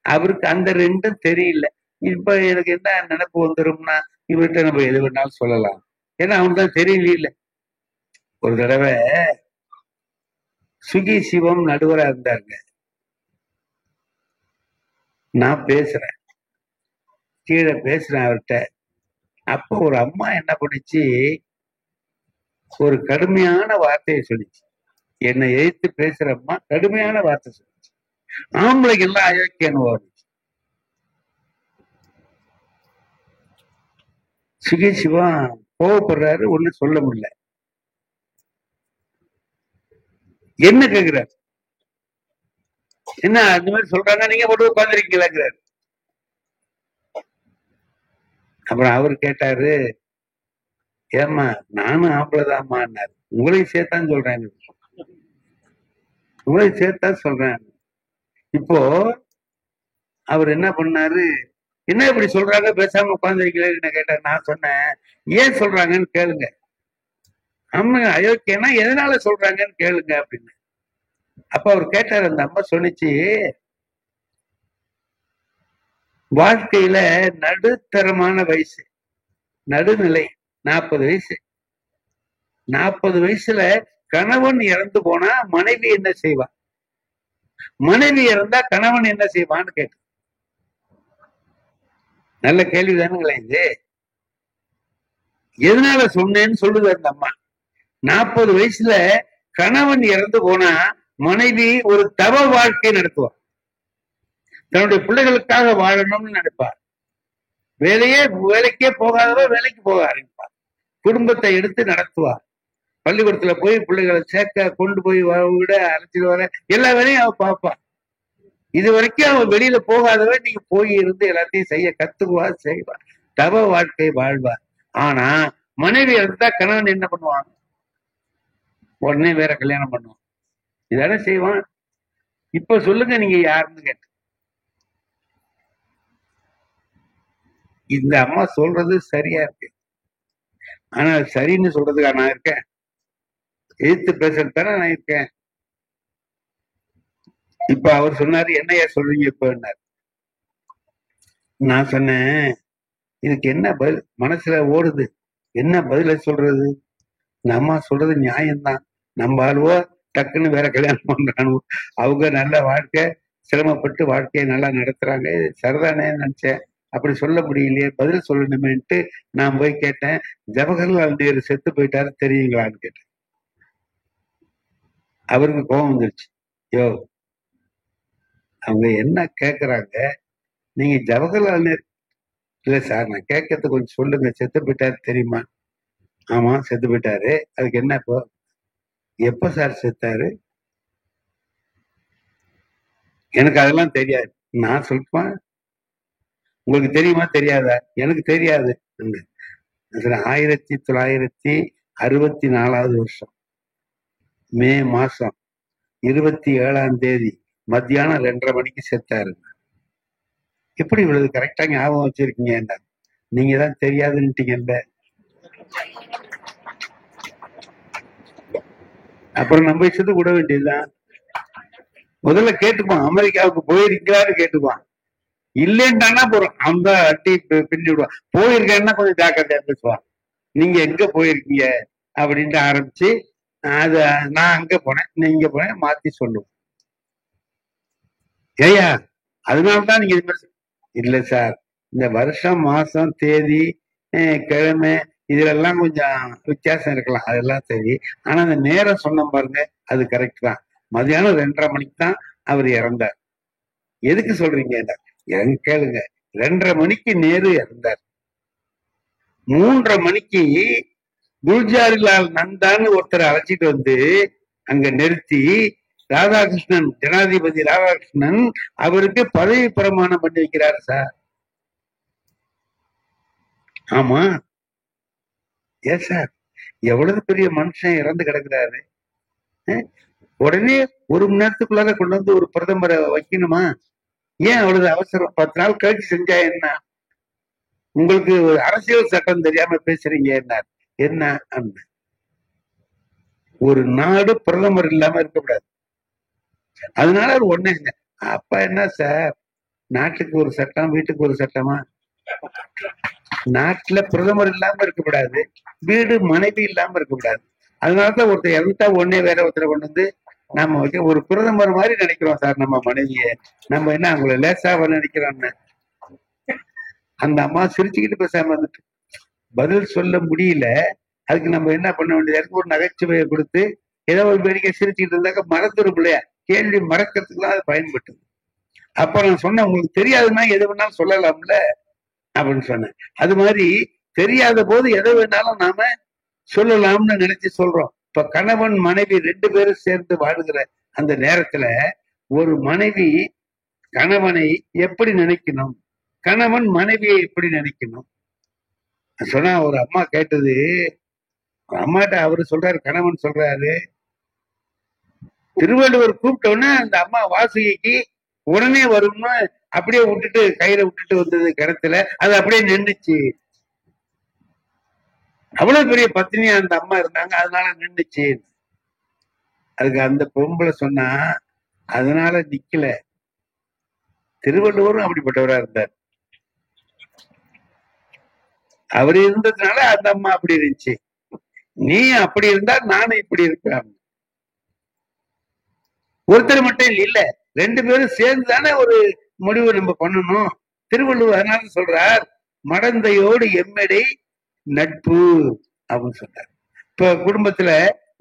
அவருக்கு அந்த 2ம் தெரியல. இப்ப எனக்கு என்ன நினைப்பு வந்துரும்னா, இவர்கிட்ட நம்ம எது வேணாலும் சொல்லலாம், ஏன்னா அவனுக்கு தான் தெரியல. ஒரு தடவை சுகி சிவம் நடுவரா இருந்தாருங்க. நான் பேசுறேன், கீழே பேசுறேன் அவர்கிட்ட. அப்போ ஒரு அம்மா என்ன பண்ணுச்சு, ஒரு கடுமையான வார்த்தையை சொல்லிச்சு. என்னை எதிர்த்து பேசுற அம்மா கடுமையான வார்த்தை சொல்லிச்சு. ஆம்பளைக்கு எல்லாம் அயோக்கியன்னு வந்துச்சு. சுகி சிவா கோவப்படுறாரு, ஒண்ணு சொல்ல முடியல. என்ன கேக்குறாரு, என்ன அந்த மாதிரி சொல்றாங்க, நீங்க போட்டு உட்காந்துருக்கீங்களாங்கிறாரு. அப்புறம் அவரு கேட்டாரு, ஏம்மா நானும் ஆம்பளைதாம்மான்னாரு. உங்களையும் சேர்த்தான் சொல்றேன், உங்களையும் சேர்த்தான் சொல்றேன். இப்போ அவர் என்ன பண்ணாரு, என்ன இப்படி சொல்றாங்க பேசாம உட்கார்ந்துருக்கீங்களேன்னு கேட்டார். நான் சொன்னேன், ஏன் சொல்றாங்கன்னு கேளுங்க. அம்மா அயோக்கியனா எதனால சொல்றாங்கன்னு கேளுங்க அப்படின்னு. அப்ப அவர் கேட்டார், அந்த அம்மா சொன்னிச்சு, வாழ்க்கையில நடுத்தரமான வயசு, நடுநிலை 40 வயசு. 40 வயசுல கணவன் இறந்து போனா மனைவி என்ன செய்வா, மனைவி இறந்தா கணவன் என்ன செய்வான்னு கேட்டு. நல்ல கேள்வி தானுங்களே இது. எதனால சொன்னேன்னு சொல்லுது அந்த அம்மா. 40 வயசுல கணவன் இறந்து போனா மனைவி ஒரு தவ வாழ்க்கை நடத்துவார். தன்னுடைய பிள்ளைகளுக்காக வாழணும்னு நினைப்பார். வேலைக்கே போகாதவ வேலைக்கு போக ஆரம்பிப்பார். குடும்பத்தை எடுத்து நடத்துவார். பள்ளிக்கூடத்துல போய் பிள்ளைகளை சேர்க்க, கொண்டு போய் விட, அழைச்சிட்டு வர, எல்லா வேலையும் அவ பார்ப்பா. இது வரைக்கும் அவன் வெளியில போகாதவ நீங்க போய் இருந்து எல்லாத்தையும் செய்ய கத்துக்குவா, செய்வா, தவ வாழ்க்கை வாழ்வார். ஆனா மனைவி இருந்தா கணவன் என்ன பண்ணுவான், உடனே வேற கல்யாணம் பண்ணுவான். இதான செய்வான். இப்ப சொல்லுங்க நீங்க யாருன்னு கேட்டு. இந்த அம்மா சொல்றது சரியா இருக்கு. ஆனா சரின்னு சொல்றதுக்கா நான் இருக்கேன்? எதிர்த்து பேசுறது தானே நான் இருக்கேன். இப்ப அவர் சொன்னாரு, என்னையா சொல்றீங்க இப்ப? நான் சொன்னேன், இதுக்கு என்ன பதில் மனசுல ஓடுது, என்ன பதில சொல்றது? இந்த அம்மா சொல்றது நியாயம்தான். நம்ம ஆளுவோ டக்குன்னு வேற கல்யாணம் பண்றானு, அவங்க நல்ல வாழ்க்கை, சிரமப்பட்டு வாழ்க்கையை நல்லா நடத்துறாங்க, சரிதானே நினைச்சேன். அப்படி சொல்ல முடியலையே, பதில் சொல்லணுமேன்ட்டு நான் போய் கேட்டேன், ஜவஹர்லால் நேரு செத்து போயிட்டாரு தெரியுங்களான்னு கேட்டேன். அவருக்கு கோபம் வந்துருச்சு. யோ, அவங்க என்ன கேக்குறாங்க, நீங்க ஜவஹர்லால் நேரு? இல்ல சார், நான் கேட்கறது கொஞ்சம் சொல்லுங்க, செத்து போயிட்டாரு தெரியுமா? ஆமா செத்து போயிட்டாரு. அதுக்கு என்ன இப்போ? எப்ப சார் செத்தாரு? எனக்கு அதெல்லாம் தெரியாது. நான் சொல்றேன், உங்களுக்கு தெரியுமா தெரியாதா? எனக்கு தெரியாது. 1964 வருஷம் மே மாசம் 27ஆம் தேதி மத்தியானம் 2:30 மணிக்கு செத்தாரு. எப்படி இவ்வளவு கரெக்டா ஞாபகம் வச்சிருக்கீங்க? நீங்க தான் தெரியாதுன்னுட்டீங்கல்ல. அப்புறம் நம்ம இஷ்டத்துக்கு விட வேண்டியதுதான். முதல்ல கேட்டுப்பான், அமெரிக்காவுக்கு போயிருக்கீங்களான்னு கேட்டுப்பான். இல்லைன்றானா போறோம், அந்த அட்டி பின்னி விடுவான். போயிருக்கேன்னா கொஞ்சம் ஜாக்கிரதையா பேசுவான். நீங்க எங்க போயிருக்கீங்க அப்படின்ட்டு ஆரம்பிச்சு, அது நான் அங்க போனேன், நீங்க போனேன், மாத்தி சொல்லுவோம். ஏயா அதனால்தான் நீங்க இது மாதிரி இல்ல சார், இந்த வருஷம், மாசம், தேதி, கிழமை, இதுல கொஞ்சம் வித்தியாசம் இருக்கலாம், அதெல்லாம் சரி. ஆனா அந்த நேரம் சொன்ன பாருங்க, அது கரெக்ட் தான். மதியானம் 2:30 மணிக்கு தான் அவர் இறந்தார். எதுக்கு சொல்றீங்க? எனக்கு கேளுங்க. 2:30 மணிக்கு நேரு இறந்தார். 3:30 மணிக்கு குல்ஜாரிலால் நந்தான்னு ஒருத்தர் அழைச்சிட்டு வந்து அங்க நிறுத்தி, ராதாகிருஷ்ணன், ஜனாதிபதி ராதாகிருஷ்ணன் அவருக்கு பதவி பிரமாணம் பண்ணி வைக்கிறார் சார். ஆமா, ஏன் சார், எவ்வளவு பெரிய மனுஷன் இறந்து கிடக்குறாரு, உடனே 1 மணி நேரத்துக்குள்ளார கொண்டு வந்து ஒரு பிரதமரை வைக்கணுமா? ஏன் அவ்வளவு அவசரம்? 10 நாள் கழிச்சு செஞ்சா என்ன? உங்களுக்கு அரசியல் சட்டம் தெரியாம பேசுறீங்க என்ன? ஒரு நாடு பிரதமர் இல்லாம இருக்கக்கூடாது. அதனால ஒரு ஒண்ணு. அப்ப என்ன சார், நாட்டுக்கு ஒரு சட்டம், வீட்டுக்கு ஒரு சட்டமா? நாட்டுல பிரதமர் இல்லாம இருக்கக்கூடாது, வீடு மனைவி இல்லாம இருக்கக்கூடாது. அதனாலதான் ஒருத்தர் இறந்துட்டா உடனே வேற ஒருத்தரை கொண்டு வந்து நாம ஒரு பிரதமர் மாதிரி நினைக்கிறோம் சார் நம்ம மனைவிய. நம்ம என்ன அவங்கள லேசாவ நினைக்கிறோம்னு. அந்த அம்மா சிரிச்சுக்கிட்டு பேசாம வந்துட்டு பதில் சொல்ல முடியல. அதுக்கு நம்ம என்ன பண்ண வேண்டியது, ஒரு நகைச்சுவையை கொடுத்து ஏதோ ஒரு வேடிக்கை சிரிச்சுக்கிட்டு இருந்தாக்க மறந்துடும் இல்லையா? கேள்வி மறக்கிறதுக்குலாம் அது பயன்பட்டு. அப்ப நான் சொன்னேன், உங்களுக்கு தெரியாதுன்னா எது வேணாலும் சொல்லலாம்ல அப்படின்னு சொன்னேன். அது மாதிரி தெரியாத போது எதை வேணாலும் நாம சொல்லலாம்னு நினைச்சு சொல்றோம். இப்ப கணவன் மனைவி 2 பேரும் சேர்ந்து வாழுகிற அந்த நேரத்துல ஒரு மனைவி கணவனை எப்படி நினைக்கணும், கணவன் மனைவியை எப்படி நினைக்கணும், சொன்னா ஒரு அம்மா கேட்டது, அம்மாட்ட அவரு சொல்றாரு, கணவன் சொல்றாரு, திருவள்ளுவர் கூப்பிட்டோன்னே அந்த அம்மா வாசுகிக்கு உடனே வரும்னு அப்படியே விட்டுட்டு கயிறை விட்டுட்டு வந்தது கிணத்துல, அது அப்படியே நின்றுச்சு. அவ்வளவு பெரிய பத்தினியா அந்த அம்மா இருந்தாங்க, அதனால நின்றுச்சு. அதுக்கு அந்த பொம்பளை சொன்னா, அதனால நிக்கல, திருவள்ளுவரும் அப்படிப்பட்டவரா இருந்தார், அவர் இருந்ததுனால அந்த அம்மா அப்படி இருந்துச்சு, நீ அப்படி இருந்தா நானும் இப்படி இருப்பேன். ஒருத்தர் மட்டும் இல்ல, ரெண்டு பேரும் சேர்ந்து தானே ஒரு முடிவு நம்ம பண்ணணும். திருவள்ளுவர் அதனால சொல்றார், மடந்தையோடு எம்மெடை நட்பு அப்படின்னு சொல்றார். இப்ப குடும்பத்துல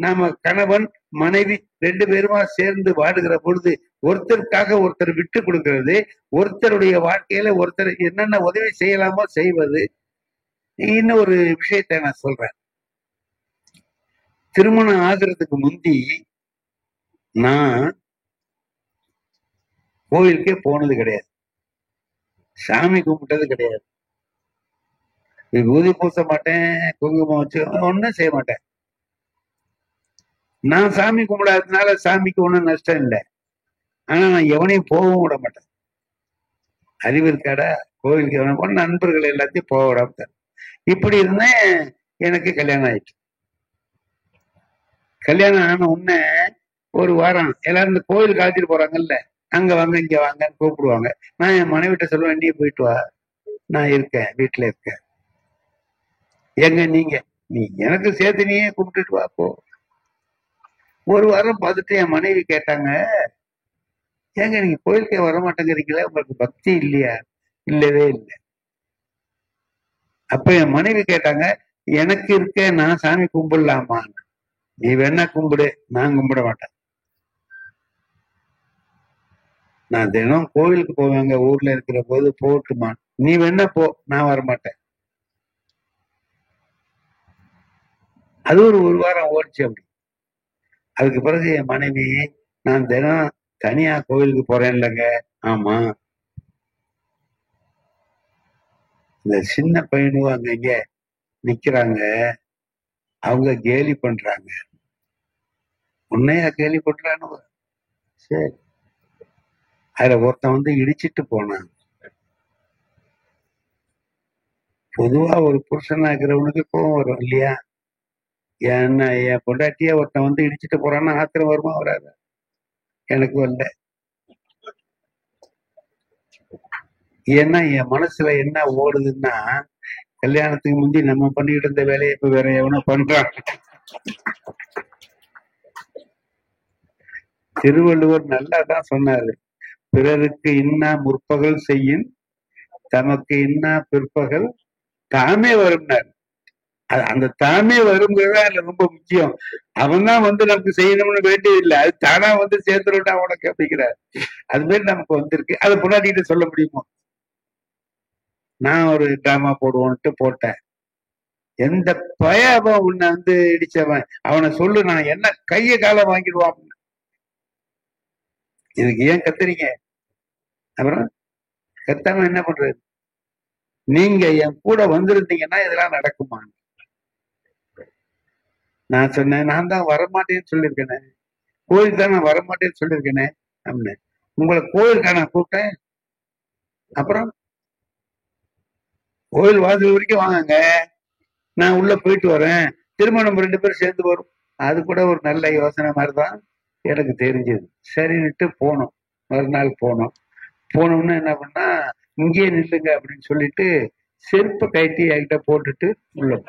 நாம கணவன் மனைவி ரெண்டு பேருமா சேர்ந்து வாடுகிற பொழுது ஒருத்தருக்காக ஒருத்தர் விட்டு கொடுக்கிறது, ஒருத்தருடைய வாழ்க்கையில ஒருத்தர் என்னென்ன உதவி செய்யலாமோ செய்வது. இன்னும் ஒரு விஷயத்த நான் சொல்றேன். திருமணம் ஆகிறதுக்கு முந்தி நான் கோவிலுக்கே போனது கிடையாது, சாமி கும்பிட்டது கிடையாது, விபூதி பூச மாட்டேன், குங்குமம் வச்சு ஒன்னும் செய்ய மாட்டேன். நான் சாமி கும்பிடாததுனால சாமிக்கு ஒன்றும் நஷ்டம் இல்லை, ஆனா நான் எவனையும் போகவும் விட மாட்டேன். அறிவு இருக்காடா, கோவிலுக்கு எவனை போன நண்பர்கள் எல்லாத்தையும் போக விடாம இப்படி இருந்தேன். எனக்கு கல்யாணம் ஆயிடுச்சு. கல்யாணம் ஆன உடனே ஒரு வாரம் எல்லாரும் இந்த கோவிலுக்கு அழைச்சிட்டு போறாங்கல்ல, அங்க வாங்க இங்க வாங்கன்னு கூப்பிடுவாங்க. நான் என் மனைவிட்ட சொல்லுவேன், நீ போயிட்டு வா, நான் இருக்கேன், வீட்டுல இருக்கேன். எங்க நீங்க, நீ எனக்கு சேர்த்து நீயே கூப்பிட்டுட்டு வா போ. ஒரு வாரம் பார்த்துட்டு என் மனைவி கேட்டாங்க, ஏங்க நீங்க கோயிலுக்கே வர மாட்டேங்கிறீங்களா, உங்களுக்கு பக்தி இல்லையா? இல்லவே இல்லை. அப்ப என் மனைவி கேட்டாங்க, எனக்கு இருக்க நான் சாமி கும்பிடலாமா? நீ வேணா கும்பிடு, நான் கும்பிட மாட்டேன். நான் தினம் கோவிலுக்கு போவேங்க, ஊர்ல இருக்கிற போது, போட்டுமா, நீ வேணா போ, நான் வரமாட்டேன். அது ஒரு வாரம் ஓடிச்சு அப்படி. அதுக்கு பிறகு என் மனைவி, நான் தினம் தனியா கோவிலுக்கு போறேன் இல்லைங்க. ஆமா, இந்த சின்ன பையனும் அங்க இங்க நிக்கிறாங்க, அவங்க கேலி பண்றாங்க. உன்னையா கேலி பண்றானு? சரி. அதுல ஒருத்தன் வந்து இடிச்சிட்டு போனான். பொதுவா ஒரு புருஷனா இருக்கிறவனுக்கு கோவம் வரும் இல்லையா? என்ன என் பொண்டாட்டியா ஒருத்தன் வந்து இடிச்சிட்டு போறான்னா ஆத்திரம் வருமா வராது? எனக்கு வரல. ஏன்னா என் மனசுல என்ன ஓடுதுன்னா, கல்யாணத்துக்கு முந்தி நம்ம பண்ணிட்டு இருந்த வேலையை இப்ப வேற எவனோ பண்றான். திருவள்ளுவர் நல்லா தான் சொன்னாரு, பிறருக்கு இன்னா முற்பகல் செய்யும், தமக்கு இன்னா பிற்பகல் தாமே வரும்னார். அந்த தாமே வருங்கிறத அதுல ரொம்ப முக்கியம். அவன் தான் வந்து நமக்கு செய்யணும்னு வேண்டியது இல்லை, அது தானா வந்து சேர்த்துருட்டா உனக்கு அப்படிங்கிறார். அது மாதிரி நமக்கு வந்திருக்கு. அதை பொண்டாட்டிகிட்ட சொல்ல முடியுமோ? நான் ஒரு டிராமா போடுவோன்ட்டு போட்டேன். எந்த அவன் உன்னை வந்து இடிச்சவன், அவனை சொல்லு, நான் என்ன கைய காலம் வாங்கிடுவான். இதுக்கு ஏன் கத்துறீங்க? அப்புறம் கத்தாம என்ன பண்றது? நீங்க என் கூட வந்திருந்தீங்கன்னா இதெல்லாம் நடக்குமா? நான் சொன்னேன், நான் தான் வரமாட்டேன்னு சொல்லியிருக்கேனே, கோயிலுக்கு தான் நான் வரமாட்டேன்னு சொல்லியிருக்கேனே அப்படின்னு. உங்களை கோயிலுக்கா நான் கூப்பிட்டேன்? அப்புறம் கோயில் வாசல் வரைக்கும் வாங்க, நான் உள்ள போயிட்டு வரேன், திரும்ப நம்ம 2 பேரும் சேர்ந்து வரும். அது கூட ஒரு நல்ல யோசனை மாதிரிதான் எனக்கு தெரிஞ்சது. சரின்னுட்டு போனோம். மறுநாள் போனோம். போனோம்னா என்ன பண்ணா, இங்கேயே நில்லுங்க அப்படின்னு சொல்லிட்டு செருப்பை கட்டி என்கிட்ட போட்டுட்டு உள்ள.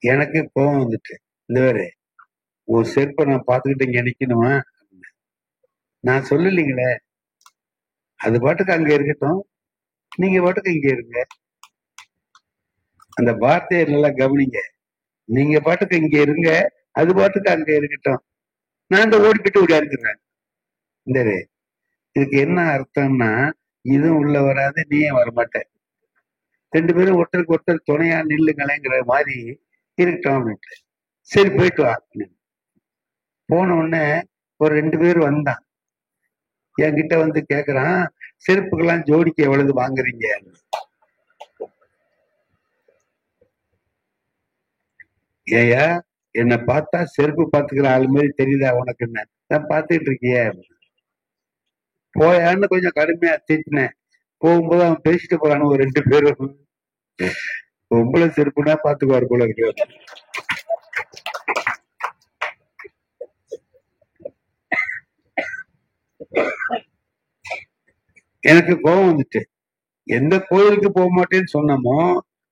எனக்கு கோவம் வந்துட்டு, இந்த வேறு ஒரு செருப்பை நான் பார்த்துக்கிட்டு இங்க நிக்கணுமா? நான் சொல்லலீங்களே, அது பாட்டுக்கு அங்க இருக்கட்டும், நீங்க பாட்டுக்கு இங்க இருங்க. அந்த வார்த்தையை நல்லா கவனிங்க. நீங்க பாட்டுக்கு இங்க இருங்க, அது பாட்டுக்கு அங்க இருக்கட்டும், நான் இந்த ஓடிக்கிட்டு ஓடியாந்துடுறேன். இந்த இதுக்கு என்ன அர்த்தம்னா, இதுவும் உள்ள வராது, நீயும் வரமாட்டேன், 2 பேரும் ஒருத்தருக்கு ஒருத்தர் துணையா நில்லுங்களேங்கிற மாதிரி இருக்கட்டும் அப்படின்ட்டு. சரி போயிட்டு வா. போன உடனே ஒரு 2 பேர் வந்தான், என்கிட்ட வந்து கேக்குறான், செருப்புக்கெல்லாம் ஜோடிக்கு எவ்வளவு வாங்குறீங்க? ஏயா என்னை பார்த்தா செருப்பு பார்த்துக்கிற ஆளு மாதிரி தெரியுதா உனக்கு? என்ன நான் பார்த்துட்டு இருக்கிய போயான்னு கொஞ்சம் கடுமையா திட்டினேன். போகும்போது அவன் பேசிட்டு போறானு ஒரு 2 பேரும். பொம்பளை செருப்புனா பாத்துக்குவாரு போல இருக்கு. எனக்கு கோபம் வந்துட்டு, எந்த கோயிலுக்கு போக மாட்டேன்னு சொன்னமோ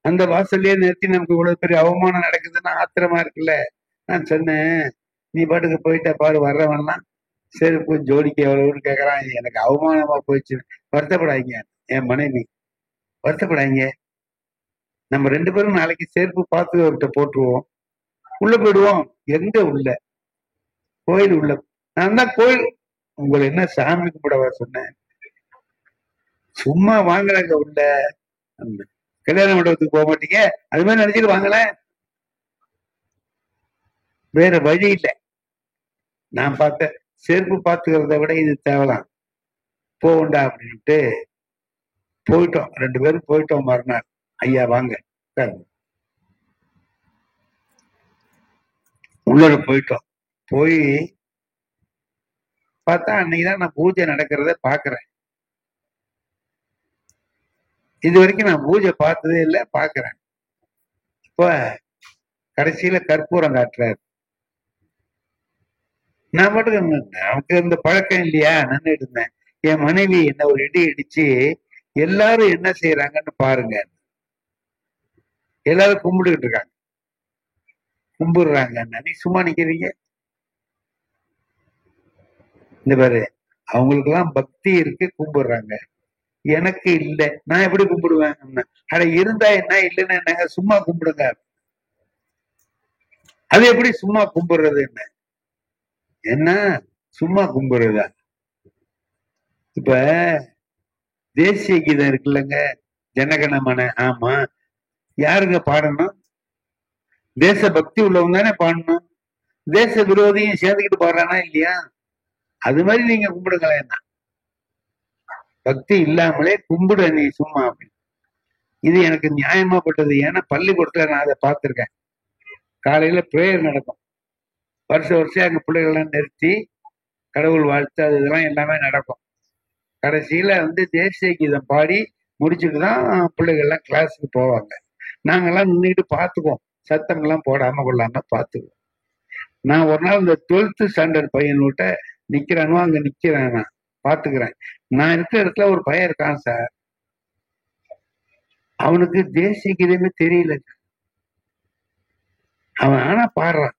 அந்த வாசல்லயே நிறுத்தி நமக்கு இவ்வளவு பெரிய அவமானம் நடக்குதுன்னா ஆத்திரமா இருக்குல்ல. நான் சொன்னேன், நீ பாட்டுக்கு போயிட்டா பாரு, வர்றவன்லாம் செருப்பு ஜோடிக்கு எவ்வளவுன்னு கேக்குறான், எனக்கு அவமானமா போயிடுச்சு. வருத்தப்படாதீங்க என் மனைவி, வருத்தப்படாதீங்க. நம்ம 2 பேரும் நாளைக்கு செருப்பு பார்த்து அவர்கிட்ட போட்டுருவோம், உள்ள போயிடுவோம். எங்க உள்ள? கோயில் உள்ள. நான் தான் கோயில். உங்களை என்ன சாமி கும்பிடவா சொன்னேன்? சும்மா வாங்கலங்க உள்ள. கல்யாண மண்டபத்துக்கு போக மாட்டீங்க, அது மாதிரி நினைச்சிட்டு வாங்கல. வேற வழி இல்லை. நான் பார்த்த செருப்பு பார்த்துக்கிறத விட இது தேவலாம், போகண்டா அப்படின்ட்டு போயிட்டோம். 2 பேரும் போயிட்டோம். மறுநாள், ஐயா வாங்க உள்ள போயிட்டோம். போய் பார்த்தா அன்னைக்குதான் நான் பூஜை நடக்கிறத பாக்குறேன். இது வரைக்கும் நான் பூஜை பார்த்ததே இல்லை, பாக்குறேன். இப்ப கடைசியில கற்பூரம் காட்டுறாரு. நான் மட்டும் நமக்கு இந்த பழக்கம் இல்லையா, நின்றுட்டு இருந்தேன். என் மனைவி என்ன ஒரு இடி இடிச்சு, எல்லாரும் என்ன செய்யறாங்கன்னு பாருங்க. எல்லாரும் கும்பிட்டுக்கிட்டு இருக்காங்க, கும்பிடுறாங்க. நீ சும்மா நிக்கிறீங்க. இந்த பாரு, அவங்களுக்கு எல்லாம் பக்தி இருக்கு, கும்பிடுறாங்க. எனக்கு இல்லை, நான் எப்படி கும்பிடுவேன்? அட இருந்தா என்ன, இல்லைன்னா என்ன, சும்மா கும்பிடுங்க. அது எப்படி சும்மா கும்பிடுறது? என்ன என்ன சும்மா கும்பிடுறதா? இப்ப தேசிய கீதம் இருக்குல்லங்க, ஜனகணமன. ஆமா, யாருங்க பாடணும்? தேச பக்தி உள்ளவங்க தானே பாடணும். தேச விரோதியும் சேர்ந்துக்கிட்டு பாடுறானா இல்லையா? அது மாதிரி நீங்க கும்பிடுங்களேன். என்ன பக்தி இல்லாமலே கும்பிடு நீ சும்மா அப்படின்னு. இது எனக்கு நியாயமா பட்டது. ஏன்னா பள்ளிக்கூடத்துல நான் அதை பார்த்திருக்கேன். காலையில பிரேயர் நடக்கும், வருஷம் அங்க பிள்ளைகள்லாம் நிறுத்தி கடவுள் வாழ்த்து அது இதெல்லாம் எல்லாமே நடக்கும். கடைசியில தேசிய கீதம் பாடி முடிச்சுட்டு தான் பிள்ளைகள்லாம் கிளாஸுக்கு போவாங்க. நாங்கெல்லாம் நின்றுட்டு பார்த்துக்குவோம், சத்தங்கள்லாம் போடாம கொள்ளாம பார்த்துக்குவோம். நான் ஒரு நாள் இந்த 12th ஸ்டாண்டர்ட் பையன்கிட்ட நிக்கிறானோ, அங்க நிக்கிறேன், நான் பாத்துக்கிறேன். நான் இருக்கிற இடத்துல ஒரு பையன் இருக்கான் சார், அவனுக்கு தேசிய கீதமே தெரியல. அவன் ஆனா பாடுறான்.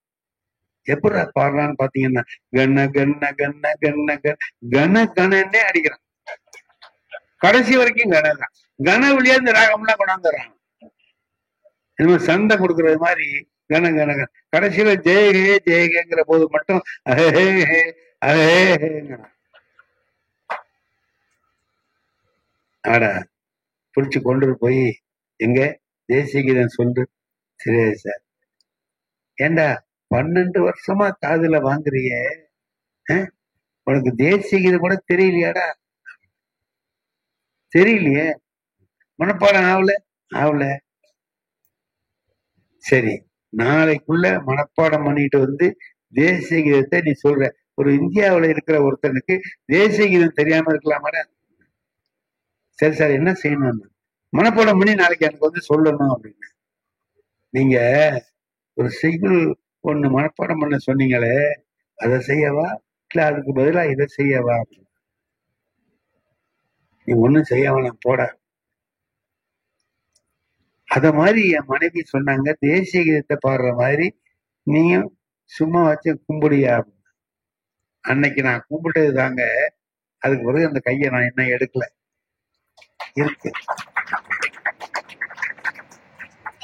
எப்படி பாடுறான்னு பாத்தீங்கன்னா, கண்ண கண்ண கண்ண கண்ண கண கணன்னே அடிக்கிறான். கடைசி வரைக்கும் கணதான். கன வழியா இந்த ராகம்லாம் கொண்டாந்துடுறான். சண்டை கொடுக்கறது மாதிரி கன கன. கடைசியில ஜெயகே ஜெயகேங்கிற போது மட்டும் அஹே அஹேங்கிறான். ஆடா பிடிச்சு கொண்டு போய் எங்க தேசிய கீதம் சொல்லு. சரியா சார்? ஏண்டா 12 வருஷமா காதுல வாங்குறிய, உனக்கு தேசிய கீதம் கூட தெரியலையாடா? தெரியலையே, மனப்பாடம் ஆகல. சரி, நாளைக்குள்ள மனப்பாடம் பண்ணிட்டு தேசிய கீதத்தை நீ சொல்ற. ஒரு இந்தியாவில இருக்கிற ஒருத்தனுக்கு தேசிய கீதம் தெரியாம இருக்கலாமாடா? சரி சார், என்ன செய்யணும்? மனப்பாடம் பண்ணி நாளைக்கு எனக்கு சொல்லணும் அப்படின்னு. நீங்க ஒரு செய்யுள் ஒண்ணு மனப்பாடம் பண்ண சொன்னீங்களே, அதை செய்யவா இல்ல அதுக்கு பதிலா இதை செய்யவா? நீ ஒண்ணும் செய்ய வேணாம் போட. அத மாதிரி என் மனைவி சொன்னாங்க, தேசிய கீதத்தை பாடுற மாதிரி நீயும் சும்மா வச்சு கும்பிடியா? அன்னைக்கு நான் கும்பிட்டது தாங்க. அதுக்கு பிறகு அந்த கையை நான் என்ன எடுக்கல. இருக்கு.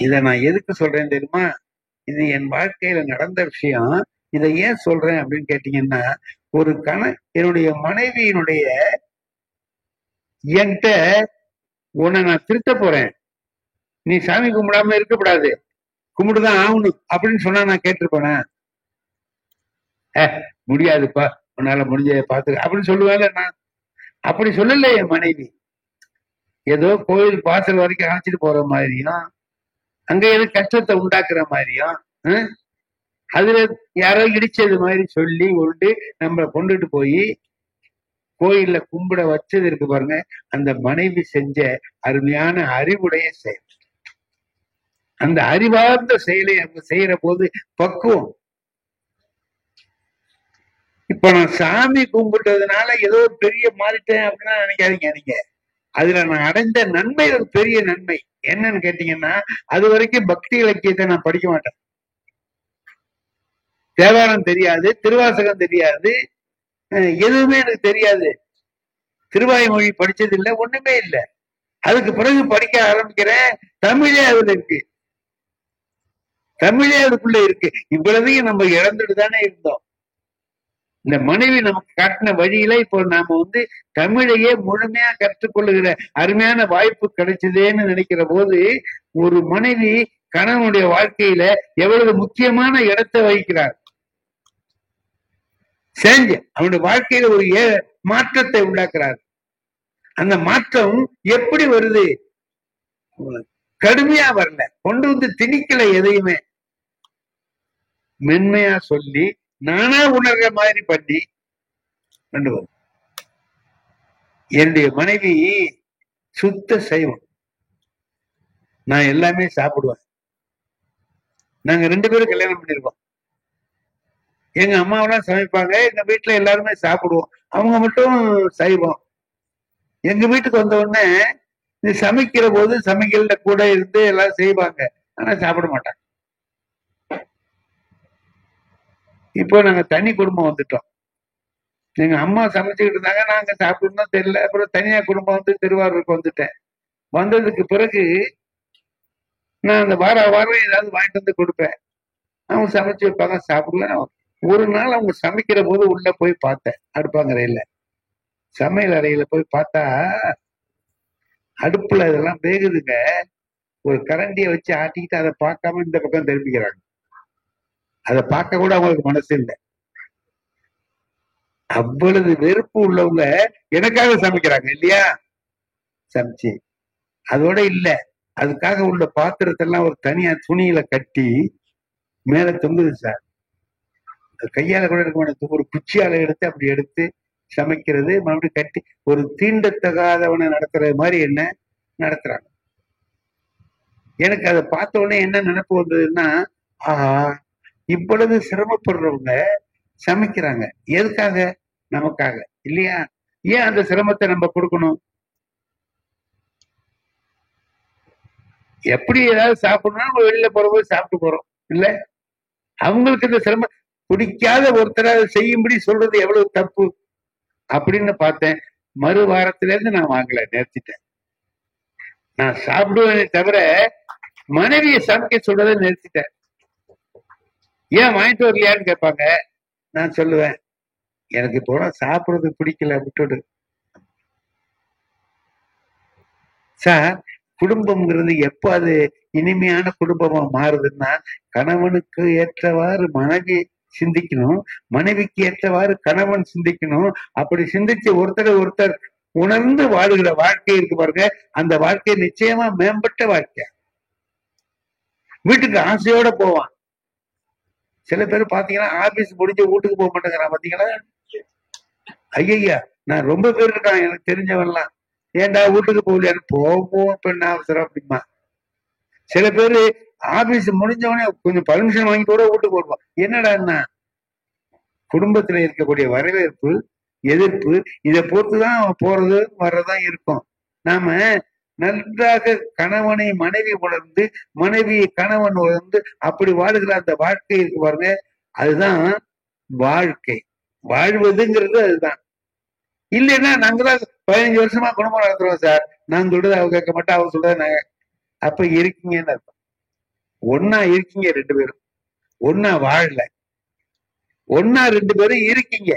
இத நான் எதுக்கு சொல்றேன் தெரியுமா? இது என் வாழ்க்கையில நடந்த விஷயம். இதை ஏன் சொல்றேன் அப்படின்னு கேட்டீங்கன்னா, ஒரு என்னுடைய மனைவியினுடைய என்கிட்ட உன்னை நான் திருத்த போறேன், நீ சாமி கும்பிடாம இருக்கக்கூடாது, கும்பிட்டுதான் ஆகணும் அப்படின்னு சொன்னா நான் கேட்டிருப்பேனா? முடியாதுப்பா, உன்னால முடிஞ்ச பாத்து அப்படின்னு சொல்லுவேன் நான். அப்படி சொல்லல என் மனைவி. ஏதோ கோயில் வாசல் வரைக்கும் அழைச்சிட்டு போற மாதிரியும், அங்க ஏதோ கஷ்டத்தை உண்டாக்குற மாதிரியும், அதுல யாரோ இடிச்சது மாதிரி சொல்லி கொண்டு நம்ம கொண்டுட்டு போய் கோயில்ல கும்பிட வச்சது இருக்கு பாருங்க. அந்த மனைவி செஞ்ச அருமையான அறிவுடைய செயல். அந்த அறிவார்ந்த செயலை அவங்க செய்யற போது பக்குவம். இப்ப நான் சாமி கும்பிட்டதுனால ஏதோ பெரிய மாறிட்டேன் அப்படின்னா நினைக்காதீங்க. நீங்க அதுல நான் அடைந்த நன்மை ஒரு பெரிய நன்மை. என்னன்னு கேட்டீங்கன்னா, அது வரைக்கும் பக்தி இலக்கியத்தை நான் படிக்க மாட்டேன். தேவாரம் தெரியாது, திருவாசகம் தெரியாது, எதுவுமே எனக்கு தெரியாது. திருவாய்மொழி படிச்சது இல்லை, ஒண்ணுமே இல்லை. அதுக்கு பிறகு படிக்க ஆரம்பிக்கிறேன். தமிழே அதுல இருக்கு, தமிழே அதுக்குள்ள இருக்கு. இவ்வளவையும் நம்ம இழந்துட்டு தானே இருந்தோம். இந்த மனைவி நமக்கு காட்டின வழியில இப்போ நாம தமிழையே முழுமையா கற்றுக்கொள்ளுகிற அருமையான வாய்ப்பு கிடைச்சதேன்னு நினைக்கிற போது, ஒரு மனைவி கணவனுடைய வாழ்க்கையில எவ்வளவு முக்கியமான இடத்தை வகிக்கிறார். செஞ்சு அவனுடைய வாழ்க்கையில ஒரு மாற்றத்தை உண்டாக்குறார். அந்த மாற்றம் எப்படி வருது? கடுமையா வரல, கொண்டு திணிக்கல, எதையுமே மென்மையா சொல்லி நானா உணர்ற மாதிரி பண்ணி கொண்டு வரும். என்னுடைய மனைவி சுத்த சைவம். நான் எல்லாமே சாப்பிடுவேன். நாங்க 2 பேரும் கல்யாணம் பண்ணிருக்கோம். எங்க அம்மாவெல்லாம் சமைப்பாங்க, எங்க வீட்டுல எல்லாருமே சாப்பிடுவோம். அவங்க மட்டும் சைவம். எங்க வீட்டுக்கு வந்த உடனே இது சமைக்கிற போது சமைக்கல கூட இருந்து எல்லாம் செய்வாங்க, ஆனா சாப்பிட மாட்டாங்க. இப்போ நாங்க தனி குடும்பம் வந்துட்டோம். எங்க அம்மா சமைச்சுக்கிட்டு இருந்தாங்க, நாங்க சாப்பிடணும் தெரியல. அப்புறம் தனியா குடும்பம் திருவாரூருக்கு வந்துட்டேன். வந்ததுக்கு பிறகு நான் அந்த வாரம் ஏதாவது வாங்கிட்டு வந்து கொடுப்பேன். அவங்க சமைச்சு வைப்பாங்க, சாப்பிடுவேன். ஒரு நாள் அவங்க சமைக்கிற போது உள்ள போய் பார்த்தேன். அடுப்பாங்கரையில சமையல் அறையில போய் பார்த்தா அடுப்புல இதெல்லாம் வேகுதுங்க. ஒரு கரண்டியை வச்சு ஆட்டிக்கிட்டு அதை பார்க்காம இந்த பக்கம் திரும்பிக்கிறாங்க. அதை பார்க்க கூட அவங்களுக்கு மனசு இல்லை. அவ்வளவு வெறுப்பு உள்ளவங்க எனக்காக சமைக்கிறாங்க இல்லையா? சமைச்சு அதோட இல்ல, அதுக்காக உள்ள பாத்திரத்தெல்லாம் ஒரு தனியா துணியில கட்டி மேல தொங்குது சார். கையால கூட இருக்க மாட்டேன், ஒரு குச்சியால எடுத்து அப்படி எடுத்து சமைக்கிறது, மறுபடியும் கட்டி ஒரு தீண்டத்தகாதவனை நடத்துறது மாதிரி என்ன நடத்துறாங்க. எனக்கு அதை பார்த்த உடனே என்ன நினைப்பு வந்ததுன்னா, ஆஹா, இவ்வளவு சிரமப்படுறவங்க சமைக்கிறாங்க எதுக்காக? நமக்காக இல்லையா? ஏன் அந்த சிரமத்தை நம்ம கொடுக்கணும்? எப்படி ஏதாவது சாப்பிடணும்னா நம்ம வெளியில போறபோது சாப்பிட்டு போறோம் இல்ல? அவங்களுக்கு இந்த சிரமம் பிடிக்காத ஒருத்தரை செய்யும்படி சொல்றது எவ்வளவு தப்பு அப்படின்னு பார்த்தேன். மறு வாரத்துல இருந்து நான் வாங்கல, நிறுத்திட்டேன். நான் சாப்பிடுவேனே தவிர மனைவியை சமைக்க சொல்றதை நிறுத்திட்டேன். ஏன் வாங்கிட்டு வரலையான்னு கேட்பாங்க. நான் சொல்லுவேன், எனக்கு இப்போ சாப்பிடுறது பிடிக்கல, விட்டுடு சார். குடும்பம்ங்கிறது எப்ப அது இனிமையான குடும்பமா மாறுதுன்னா, கணவனுக்கு ஏற்றவாறு மனைவி சிந்திக்கணும், மனைவிக்கு ஏற்றவாறு கணவன் சிந்திக்கணும். அப்படி சிந்திச்சு ஒருத்தர் உணர்ந்து வாழுகிற வாழ்க்கை இருக்கு பாருங்க, அந்த வாழ்க்கை நிச்சயமா மேம்பட்ட வாழ்க்கை. வீட்டுக்கு ஆசையோட போவான். சில பேர் பாத்தீங்கன்னா ஆபீஸ் முடிஞ்சு வீட்டுக்கு போக மாட்டேங்கிறான். பாத்தீங்களா? ஐயா, நான் ரொம்ப பேர் இருக்கான் எனக்கு தெரிஞ்சவன்லாம். ஏன்டா வீட்டுக்கு போகலையான்னு, போவோம் இப்ப என்ன அவசரம் அப்படிமா. சில பேரு ஆபீஸ் முடிஞ்சவனே கொஞ்சம் பர்மிஷன் வாங்கிட்டு கூட வீட்டுக்கு போடுவான். என்னடா, குடும்பத்துல இருக்கக்கூடிய வரவேற்பு, எதிர்ப்பு, இதை பொறுத்துதான் போறது வர்றதான் இருக்கும். நாம நன்றாக கணவனை மனைவி உணர்ந்து, மனைவியை கணவன் உணர்ந்து அப்படி வாழுகிற அந்த வாழ்க்கை இருக்கு பாருங்க, அதுதான் வாழ்க்கை. வாழ்வதுங்கிறது அதுதான். இல்லைன்னா நாங்கதான் 15 வருஷமா குடும்பம் நடத்துறோம் சார், நான் சொல்றது அவங்க கேட்க மாட்டா, அவங்க சொல்றது நாங்க. அப்ப இருக்கீங்கன்னு அர்த்தம். ஒன்னா இருக்கீங்க 2 பேரும், ஒன்னா வாழல, ஒன்னா 2 பேரும் இருக்கீங்க.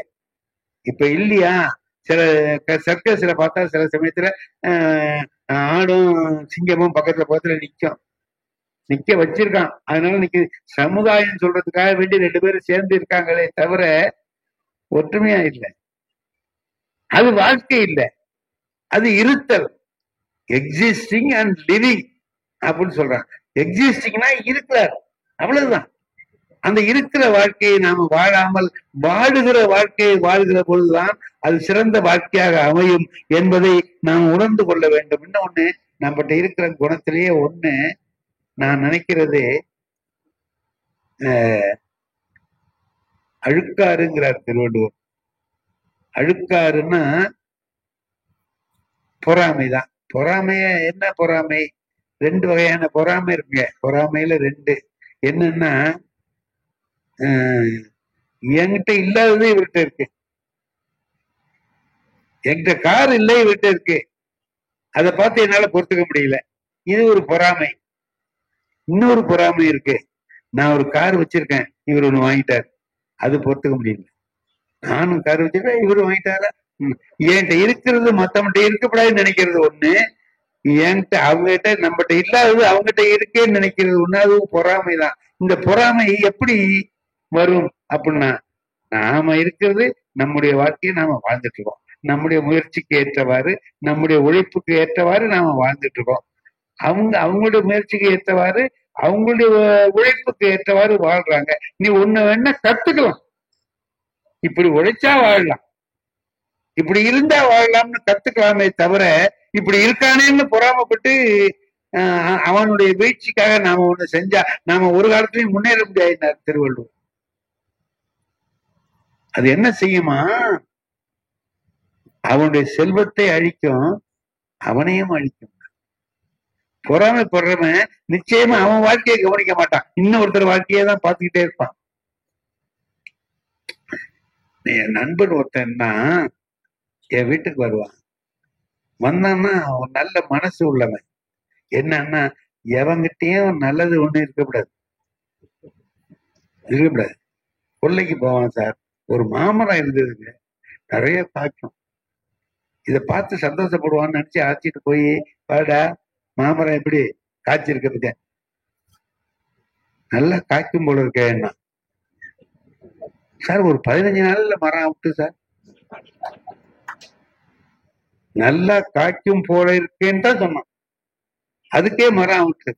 இப்ப இல்லையா? சில சர்க்கஸ்ல பார்த்தா சில சமயத்துல ஆடும் சிங்கமும் பக்கத்துல நிக்க வச்சிருக்கான். அதனால இன்னைக்கு சமுதாயம் சொல்றதுக்காக வேண்டி 2 பேரும் சேர்ந்து இருக்காங்களே தவிர ஒற்றுமையா இல்லை. அது வாழ்க்கை இல்லை. அது இருத்தல். எக்ஸிஸ்டிங் அண்ட் லிவிங் அப்படின்னு சொல்றாங்க. எக்ஸிஸ்டிங்னா இருக்கிறார், அவ்வளவுதான். அந்த இருக்கிற வாழ்க்கையை நாம வாழாமல் வாழுகிற வாழ்க்கையை வாழ்கிற பொழுதுதான் அது சிறந்த வாழ்க்கையாக அமையும் என்பதை நாம் உணர்ந்து கொள்ள வேண்டும். இன்னொன்னு, நம்மகிட்ட இருக்கிற குணத்திலேயே ஒண்ணு நான் நினைக்கிறது, அழுக்காருங்கிறார் திருவள்ளுவர். அழுக்காருன்னா பொறாமைதான். பொறாமைய என்ன பொறாமை? ரெண்டு வகையான பொறாமை இருக்குங்க. பொறாமையில ரெண்டு. என்னன்னா, என்கிட்ட இல்லாதது இவர்கிட்ட இருக்கு, என்கிட்ட கார் இல்லை இவர்கிட்ட இருக்கு, அதை பார்த்து என்னால பொறுத்துக்க முடியல, இது ஒரு பொறாமை. இன்னொரு பொறாமை இருக்கு, நான் ஒரு கார் வச்சிருக்கேன், இவர் ஒண்ணு வாங்கிட்டார், அது பொறுத்துக்க முடியல. நானும் கார் வச்சிருக்கேன், இவரு வாங்கிட்டாரா, என்கிட்ட இருக்கிறது மத்தவன்கிட்ட இருக்கக்கூடாதுன்னு நினைக்கிறது ஒண்ணு, என்கிட்ட அவங்ககிட்ட நம்மகிட்ட இல்லாதது அவங்ககிட்ட இருக்கேன்னு நினைக்கிறது ஒண்ணு, அது பொறாமைதான். இந்த பொறாமை எப்படி வரும் அப்படின்னா, நாம இருக்கிறது நம்முடைய வாழ்க்கையை நாம வாழ்ந்துட்டு இருக்கோம், நம்முடைய முயற்சிக்கு ஏற்றவாறு, நம்முடைய உழைப்புக்கு ஏற்றவாறு நாம வாழ்ந்துட்டு இருக்கோம். அவங்களுடைய முயற்சிக்கு ஏற்றவாறு, அவங்களுடைய உழைப்புக்கு ஏற்றவாறு வாழ்றாங்க. நீ ஒண்ணு வேணா கத்துக்கலாம், இப்படி உழைச்சா வாழலாம், இப்படி இருந்தா வாழலாம்னு கத்துக்கலாமே தவிர, இப்படி இருக்கானேன்னு பொறாமப்பட்டு அவனுடைய வீழ்ச்சிக்காக நாம ஒண்ணு செஞ்சா நாம ஒரு காலத்திலையும் முன்னேற முடியாது திருவள்ளுவர். அது என்ன செய்யுமா, அவனுடைய செல்வத்தை அழிக்கும், அவனையும் அழிக்கும். பொறாமைப்படுறவன் நிச்சயமா அவன் வாழ்க்கையை கவனிக்க மாட்டான், இன்னொருத்தர் வாழ்க்கையை தான் பார்த்துக்கிட்டே இருப்பான். என் நண்பன் ஒருத்தன்னா என் வீட்டுக்கு வருவான். வந்தான்னா அவன் நல்ல மனசு உள்ளவன். என்னன்னா, எவங்கிட்டயும் நல்லது ஒண்ணு இருக்கக்கூடாது. கொள்ளைக்கு போவான். சார், ஒரு மாமரம் இருந்ததுங்க, நிறைய காய்க்கும். இதை பார்த்து சந்தோஷப்படுவான்னு நினைச்சு அழைச்சிட்டு போய், பாடா மாமரம் எப்படி காய்ச்சிருக்க, நல்லா காய்க்கும் போல இருக்கேன்னா. சார், ஒரு 15 நாள்ல மரம் விட்டு சார், நல்லா காய்க்கும் போல இருக்கேன்னு தான் சொன்னான். அதுக்கே மரம் விட்டு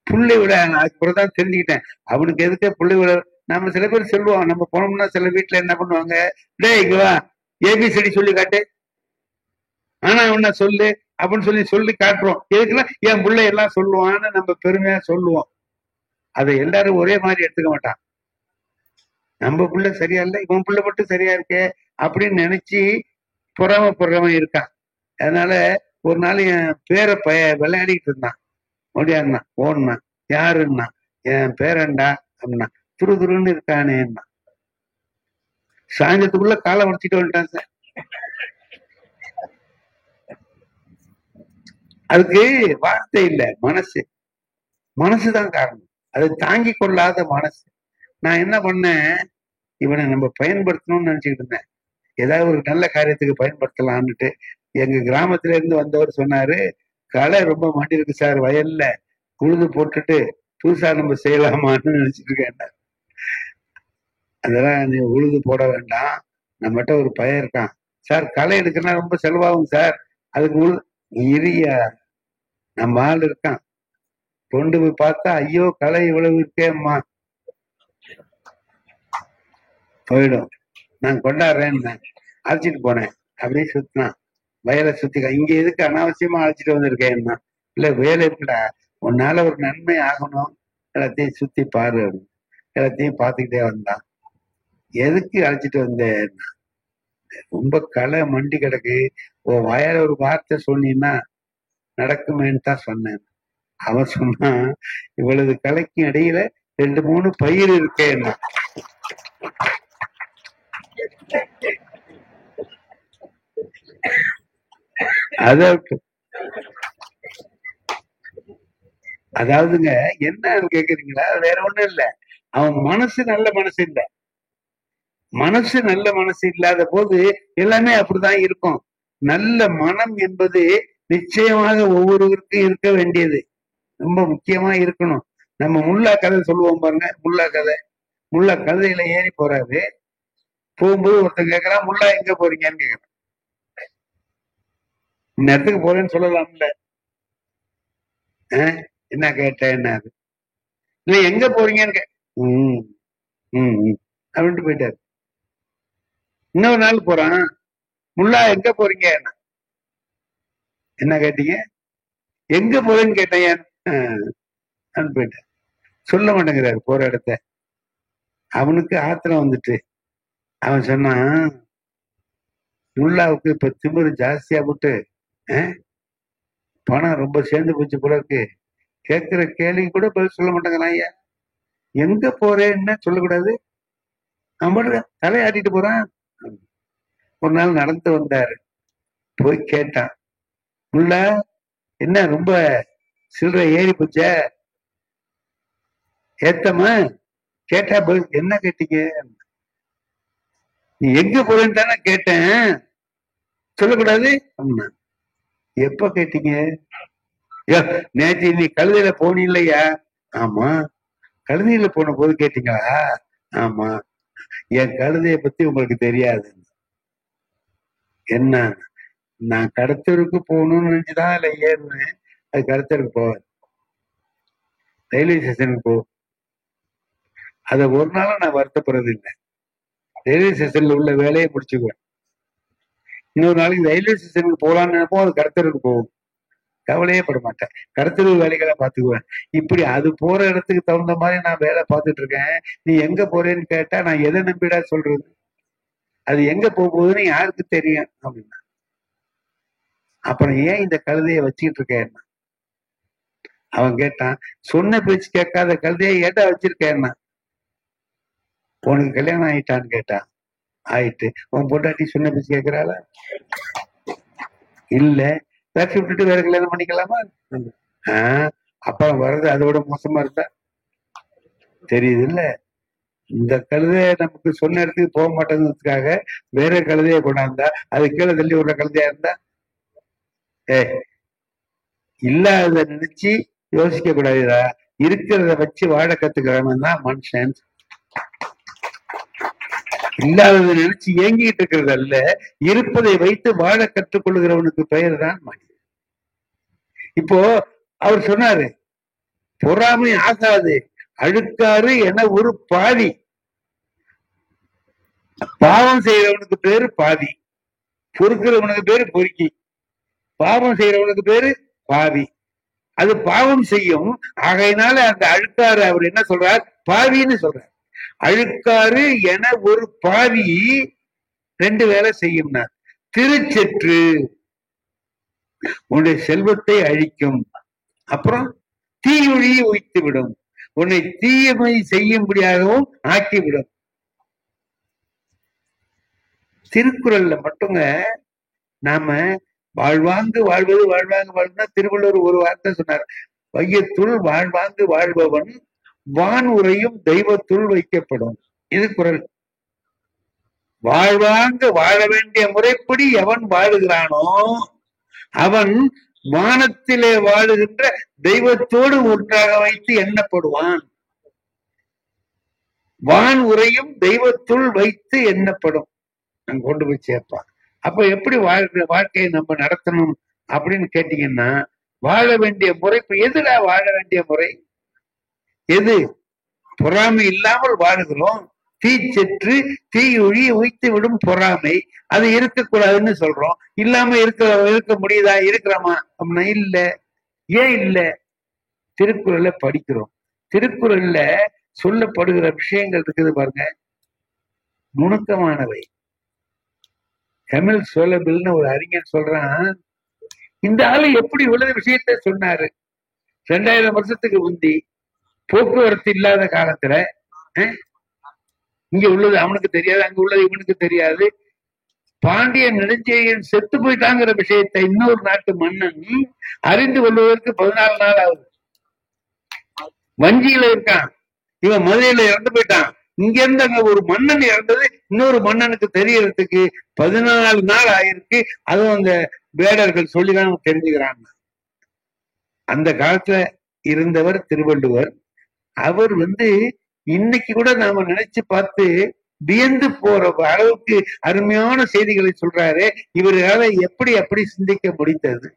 புள்ளை விட. அதுக்கப்புறம் தெரிஞ்சுக்கிட்டேன் அவனுக்கு எதுக்கே புள்ளை விட. நம்ம சில பேர் சொல்லுவோம், நம்ம போனோம்னா சில வீட்டுல என்ன பண்ணுவாங்க, டே இங்க வா ஏபிசிடி சொல்லி காட்டு, ஆனா உன்ன சொல்லு அப்படின்னு சொல்லி காட்டுறோம். எதுக்குன்னா என் பிள்ளை எல்லாம் சொல்லுவான்னு நம்ம பெருமையா சொல்லுவோம். அதை எல்லாரும் ஒரே மாதிரி எடுத்துக்க மாட்டான். நம்ம பிள்ளை சரியா இல்லை, இவன் பிள்ளை மட்டும் சரியா இருக்கே அப்படின்னு நினைச்சு பொறாமப்படுறவன் இருக்கான். அதனால ஒரு நாள் என் பேரை விளையாடிட்டு இருந்தான், முடியாதுன்னா ஓடுனா, யாருன்னா என் பேரண்டா அப்படின்னா, துருதுருன்னு இருக்கானேன்னா. சாயந்தரத்துக்குள்ள காலை உடைச்சிட்டு வந்துட்டான் சார். அதுக்கு வார்த்தை இல்லை, மனசுதான் காரணம். அதை தாங்கி கொள்ளாத மனசு. நான் என்ன பண்ணேன், இவனை நம்ம பயன்படுத்தணும்னு நினைச்சுக்கிட்டு இருந்தேன், ஏதாவது ஒரு நல்ல காரியத்துக்கு பயன்படுத்தலான்னுட்டு. எங்க கிராமத்துல இருந்து வந்தவர் சொன்னாரு, களை ரொம்ப மாட்டி இருக்கு சார், வயல்ல உழுது போட்டுட்டு புதுசா நம்ம செய்யலாமான்னு நினைச்சிட்டு இருக்கேன். அதெல்லாம் நீ உழுது போட வேண்டாம், நம்மகிட்ட ஒரு பையன் இருக்கான் சார், களை எடுக்கணும்னா ரொம்ப செலவாகும் சார், அதுக்கு இரியா நம்ம ஆள் இருக்கான், கொண்டு போய் பார்த்தா ஐயோ களை இவ்வளவு இருக்கேம்மா, போயிடும், நான் கொண்டாடுறேன்னு அழைச்சிட்டு போனேன். அப்படியே சுத்தினான், வயலை சுத்தி, இங்க எதுக்கு அனாவசியமா அழைச்சிட்டு வந்திருக்கேன்னா, இல்ல வேலை இருக்குடா, உன்னால ஒரு நன்மை ஆகணும், எல்லாத்தையும் சுத்தி பாரு, எல்லாத்தையும் பார்த்துக்கிட்டே வந்தான். எதுக்கு அழைச்சிட்டு வந்தேன், ரொம்ப களை மண்டி கிடக்கு, உன் வயல ஒரு வார்த்தை சொன்னீங்கன்னா நடக்குமேன்னு தான் சொன்னேன். அவன் சொன்னான், இவ்வளவு கலைக்கும் இடையில 2-3 பயிர் இருக்கேன்னா. அதாவதுங்க என்ன கேக்குறீங்களா, வேற ஒண்ணும் இல்ல, அவன் மனசு நல்ல மனசு இல்ல. மனசு நல்ல மனசு இல்லாத போது எல்லாமே அப்படிதான் இருக்கும். நல்ல மனம் என்பது நிச்சயமாக ஒவ்வொருவருக்கும் இருக்க வேண்டியது, ரொம்ப முக்கியமா இருக்கணும். நம்ம முல்லா கதை சொல்லுவோம் பாருங்க, முல்லா கதையில ஏறி போறாரு. போகும்போது ஒருத்தன் கேட்கறான், முல்லா எங்க போறீங்கன்னு கேக்குறான். இந்நேரத்துக்கு போறேன்னு சொல்லலாம்ல. என்ன கேட்டேன், என்ன அது இல்ல எங்க போறீங்கன்னு ம் ம் அப்படின்ட்டு போயிட்டாரு. இன்னொரு நாள் போறான், முல்லா எங்க போறீங்க, என்ன கேட்டீங்க, எங்க போறேன்னு கேட்டேன் போயிட்டேன். சொல்ல மாட்டேங்கிறாரு போற இடத்த. அவனுக்கு ஆத்திரம் வந்துட்டு அவன் சொன்னான், முல்லாவுக்கு இப்ப திமிரு ஜாஸ்தியா போட்டு பணம் ரொம்ப சேர்ந்து போச்சு போல இருக்கு, கேட்கிற கேள்வி கூட பதில் சொல்ல மாட்டேங்கிறான். ஐயா எங்க போறேன்னு சொல்லக்கூடாது, அவன் தலையாட்டிட்டு போறான். ஒரு நாள் நடந்து வந்தாரு, போய் கேட்டான், முல்லா என்ன ரொம்ப சில்லற ஏறி போச்ச, ஏத்தமா கேட்டா என்ன கேட்டீங்க, நீ எங்க போறேன்னு தானே கேட்டேன், சொல்லக்கூடாது அப்படின்னா. எப்ப கேட்டீங்க, நேற்று நீ கழுதையில போனீ இல்லையா, ஆமா. கழுதையில போன போது கேட்டீங்களா, ஆமா. என் கழுதைய பத்தி உங்களுக்கு தெரியாது. என்ன, நான் கடத்தருக்கு போகணும்னு நினைச்சுதான் இல்ல ஏறினேன், அது கடத்தருக்கு போவேன், ரயில்வே ஸ்டேஷனுக்கு போ. அத ஒரு நாளும் நான் வருத்தப்படுறது இல்லை, ரயில்வே ஸ்டேஷன்ல உள்ள வேலையை முடிச்சுக்குவேன். இன்னொரு நாளைக்கு ரயில்வே ஸ்டேஷனுக்கு போகலான்னு நினைப்போம், அது கடத்தருக்கு போகும், கவலையே பட மாட்டேன், கடத்தல் வேலைகளை பார்த்துக்குவேன். இப்படி அது போற இடத்துக்கு தகுந்த மாதிரி நான் வேலை பார்த்துட்டு இருக்கேன். நீ எங்க போறேன்னு கேட்டா நான் எதை நம்பிடா சொல்றது, அது எங்க போகுதுன்னு யாருக்கு தெரியும் அப்படின்னா. அப்புறம் ஏன் இந்த கழுதையை வச்சுக்கிட்டு இருக்கேன், அவன் கேட்டான், சொன்ன பேச்சு கேட்காத கழுதையை ஏட்டா வச்சிருக்கேன்னா, உனக்கு கல்யாணம் ஆயிட்டான்னு கேட்டான். ஆயிட்டு. உன் பொண்டாட்டி சொன்ன பேச்சு கேட்கிறாளா, இல்ல. பேசி விட்டுட்டு வேற கல்யாணம் பண்ணிக்கலாமா, அப்புறம் வர்றது அதோட மோசமா இருந்தா தெரியுது இல்ல. இந்த கழுதைய நமக்கு சொன்ன இடத்துக்கு போக மாட்டேங்கிறதுக்காக வேற கழுதைய கொண்டாந்தா, அது கீழே தள்ளி விடுற கழுதையா இருந்தா, இல்லாத நினைச்சு யோசிக்க கூடாதுடா, இருக்கிறத வச்சு வாழ கத்துக்கிறவன் தான் மனுஷன். இல்லாததை நினைச்சு ஏங்கிட்டு இருக்கிறது அல்ல, இருப்பதை வைத்து வாழ கற்றுக்கொள்கிறவனுக்கு பெயர் தான் மனிதன். இப்போ அவர் சொன்னாரு, பொறாமை ஆகாது அழுக்காறு என ஒரு பாவி, பாவம் செய்யறவனுக்கு பேரு பாவி, பொறுக்கிறவனுக்கு பேரு பொறுக்கி, பாவம் செய்யறவனுக்கு பேரு பாவி. அது பாவம் செய்யும், ஆகையினால அந்த அழுக்காறு அவர் என்ன சொல்றார், பாவின்னு சொல்றார். அழுக்காறு என ஒரு பாவி ரெண்டு வேலை செய்யும்னா, திருச்செற்று உன்னுடைய செல்வத்தை அழிக்கும், அப்புறம் தீயொழியை உய்த்து விடும், உன்னை தீயமை செய்யும்படியாகவும் ஆக்கிவிடும். திருக்குறள்ல மட்டுங்க நாம வாழ்வாங்கு வாழ்வது வாழ்வாங்கு வாழ்வுனா திருவள்ளுவர் ஒரு வார்த்தை சொன்னார், வையத்துள் வாழ்வாங்கு வாழ்பவன் வான் உரையும் தெய்வத்துள் வைக்கப்படும். இது குறள். வாழ்வாங்கு வாழ வேண்டிய முறைப்படி எவன் வாழுகிறானோ அவன் வானத்திலே வாழுகின்ற தெய்வத்தோடு ஒன்றாக வைத்து எண்ணப்படுவான். வான் உரையும் தெய்வத்துள் வைத்து எண்ணப்படும், அங்க கொண்டு போய் சேர்ப்பான். அப்ப எப்படி வாழ்க்கையை நம்ம நடத்தணும் அப்படின்னு கேட்டீங்கன்னா, வாழ வேண்டிய முறை எதுல வாழ வேண்டிய முறை எது, பொறாமை இல்லாமல் வாழுகிறோம், தீச்செற்று தீயொழி உய்த்து விடும் பொறாமை, அது இருக்கக்கூடாதுன்னு சொல்றோம். இல்லாம இருக்க முடியுதா, இருக்கிறோமா அப்படின்னா இல்ல. ஏன் இல்ல, திருக்குறளை படிக்கிறோம், திருக்குறள்ல சொல்லப்படுகிற விஷயங்கள் இருக்குது பாருங்க, நுணுக்கமானவை. கமில் சோலபில்னு ஒரு அறிஞர் சொல்றான், இந்த ஆளு எப்படி இவ்வளவு விஷயத்த சொன்னாரு, 2000 வருஷத்துக்கு முந்தி போக்குவரத்து இல்லாத காலத்துல இங்க உள்ளது அவனுக்கு தெரியாது, அங்க உள்ளது இவனுக்கு தெரியாது, பாண்டிய நெடுஞ்செழியன் செத்து போயிட்டாங்கிற விஷயத்தை இன்னொரு நாட்டு மன்னன் அறிந்து கொள்வதற்கு 14 நாள் ஆகுது. வஞ்சியில இருக்கான், இவன் மதுரையில இறந்து போயிட்டான், இங்க இருந்து அங்க ஒரு மன்னன் இறந்தது இன்னொரு மன்னனுக்கு தெரியறதுக்கு 14 நாள் ஆயிருக்கு. அதுவும் அந்த வேடர்கள் சொல்லிதான் தெரிஞ்சுக்கிறாங்க. அந்த காலத்துல இருந்தவர் திருவள்ளுவர். அவர் இன்னைக்கு கூட நாம நினைச்சு பார்த்து வியந்து போற அளவுக்கு அருமையான செய்திகளை சொல்றாரு. இவர்களால எப்படி அப்படி சிந்திக்க முடிந்தது?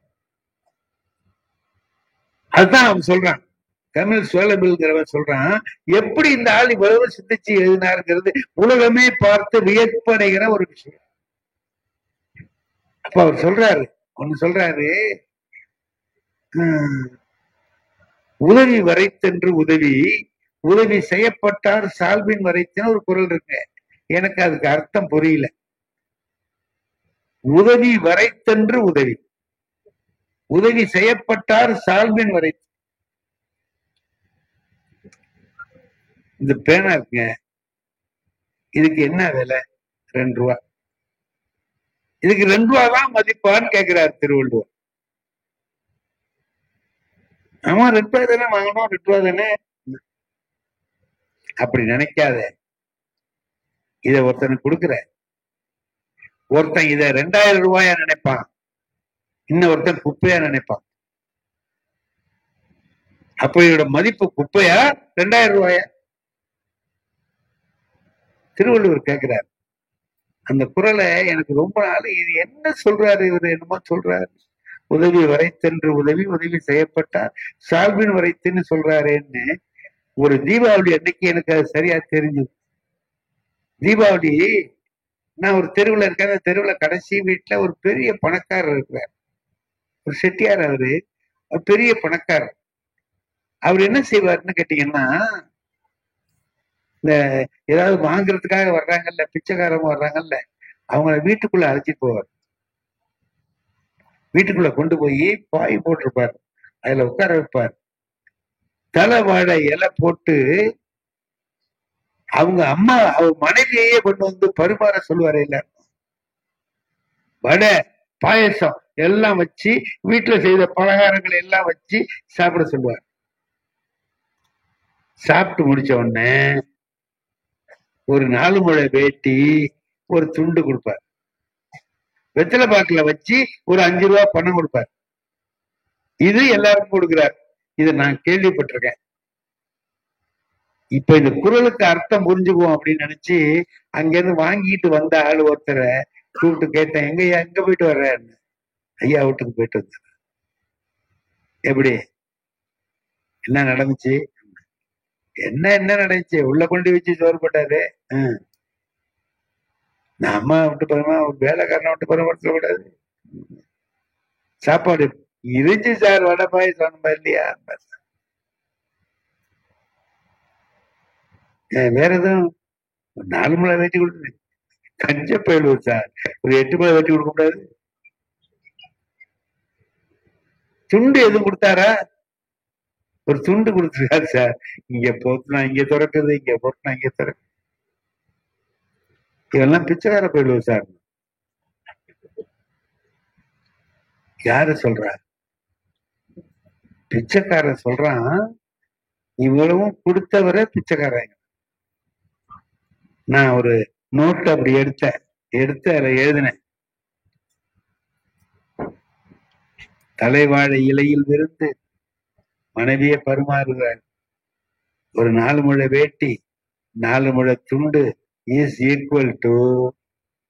அதுதான் அவன் சொல்றான். தமிழ் சோழபிள்ங்கிறவன் சொல்றான், எப்படி இந்த ஆள் இவ்வளவு சிந்திச்சு எழுதினாருங்கிறது உலகமே பார்த்து வியப்படைகிற ஒரு விஷயம். அப்ப அவர் சொல்றாரு, ஒண்ணு சொல்றாரு, உதவி வரைத்தென்று உதவி, உதவி செய்யப்பட்டார் சால்பின் வரைத்தன்னு ஒரு குரல் இருக்கு. எனக்கு அதுக்கு அர்த்தம் புரியல. உதவி வரைத்தென்று உதவி, உதவி செய்யப்பட்டார் சால்பின் வரைத்து. இந்த பேனா இருக்குங்க, இதுக்கு என்ன விலை? 2 ரூபா. இதுக்கு 2 ரூபா தான் மதிப்பான்னு கேட்கிறார் திருவள்ளுவர். ஆமா, 2 ரூபாய் தானே வாங்கணும், 2 ரூபா தானே. அப்படி நினைக்காத. இத ஒருத்தனுக்கு கொடுக்குற, ஒருத்தன் இத 2000 ரூபாயா நினைப்பான், இன்னொருத்தன் குப்பையா நினைப்பான். அப்ப இதோட மதிப்பு குப்பையா 2000 ரூபாயா? திருவள்ளுவர் கேட்கிறார். அந்த குரலை எனக்கு ரொம்ப நாள், இது என்ன சொல்றாரு இவர், என்னமோ சொல்றாரு, உதவி வரைத்தென்று உதவி, உதவி செய்யப்பட்டார் சால்பின் வரைத்துன்னு சொல்றாருன்னு. ஒரு தீபாவளி அன்னைக்கு எனக்கு அது சரியா தெரிஞ்சது. தீபாவளி நான் ஒரு தெருவில் இருக்கேன். அந்த தெருவில் கடைசி வீட்டுல ஒரு பெரிய பணக்காரர் இருக்கிறார், ஒரு செட்டியார். அவரு பெரிய பணக்காரர். அவர் என்ன செய்வாருன்னு கேட்டீங்கன்னா, இந்த ஏதாவது வாங்குறதுக்காக வர்றாங்கல்ல, பிச்சைக்காரங்க வர்றாங்கல்ல, அவங்கள வீட்டுக்குள்ள அழைச்சிட்டு போவார். வீட்டுக்குள்ள கொண்டு போய் பாய் போட்டிருப்பார், அதுல உட்கார வைப்பார். தலை வாழை இலை போட்டு அவங்க அம்மா, அவங்க மனைவியையே கொண்டு வந்து பரிமாற சொல்லுவாரு. இல்ல, வடை பாயசம் எல்லாம் வச்சு, வீட்டுல செய்த பலகாரங்களை எல்லாம் வச்சு சாப்பிட சொல்லுவார். சாப்பிட்டு முடிச்ச உடனே ஒரு 4 முழ வேட்டி, ஒரு துண்டு கொடுப்பார். வெத்தலை பாக்குல வச்சு ஒரு 5 ரூபா பணம் கொடுப்பார். இது எல்லாருக்கும் கொடுக்கிறார். இதை நான் கேள்விப்பட்டிருக்கேன். இப்ப இந்த குரலுக்கு அர்த்தம் புரிஞ்சுக்குவோம் அப்படின்னு நினைச்சு அங்கிருந்து வாங்கிட்டு வந்த ஆள் ஒருத்தரை கூப்பிட்டு கேட்டேன், எங்க போயிட்டு வர்றேன்னு. ஐயா வீட்டுக்கு போயிட்டு வந்தேன். எப்படி, என்ன நடந்துச்சு? என்ன நடந்துச்சு? உள்ள கொண்டு வச்சு சோறு போட்டாரு. நம்ம விட்டு போறோமா, ஒரு வேலைக்காரனை விட்டு போற சொல்லக்கூடாது. சாப்பாடு இருந்துச்சு சார், வடை பாயசம் இல்லையா? வேற எதுவும் 4 முளை வெட்டி கொடுத்து கஞ்ச போயிடுவோம் சார், ஒரு 8 முளை வெட்டி கொடுக்க கூடாது? துண்டு எதுவும் கொடுத்தாரா? ஒரு துண்டு கொடுத்துருக்காரு சார். இங்க போட்டுனா இங்க திறக்குது, இங்க போட்டுனா இங்க திறக்கு. இதெல்லாம் பிச்சைக்கார போயிடுவோம் சார். யாரு சொல்றா? பிச்சைக்காரன் சொல்றான், இவ்வளவும் கொடுத்தவரை பிச்சைக்காரன். நான் ஒரு நோட்டு அப்படி எடுத்து அதுல எழுதினேன், தலைவாழை இலையில் விருந்து மனைவியை பரிமாறுகிறார். ஒரு 4 முழ வேட்டி, 4 முழ துண்டு இஸ் ஈக்குவல் டு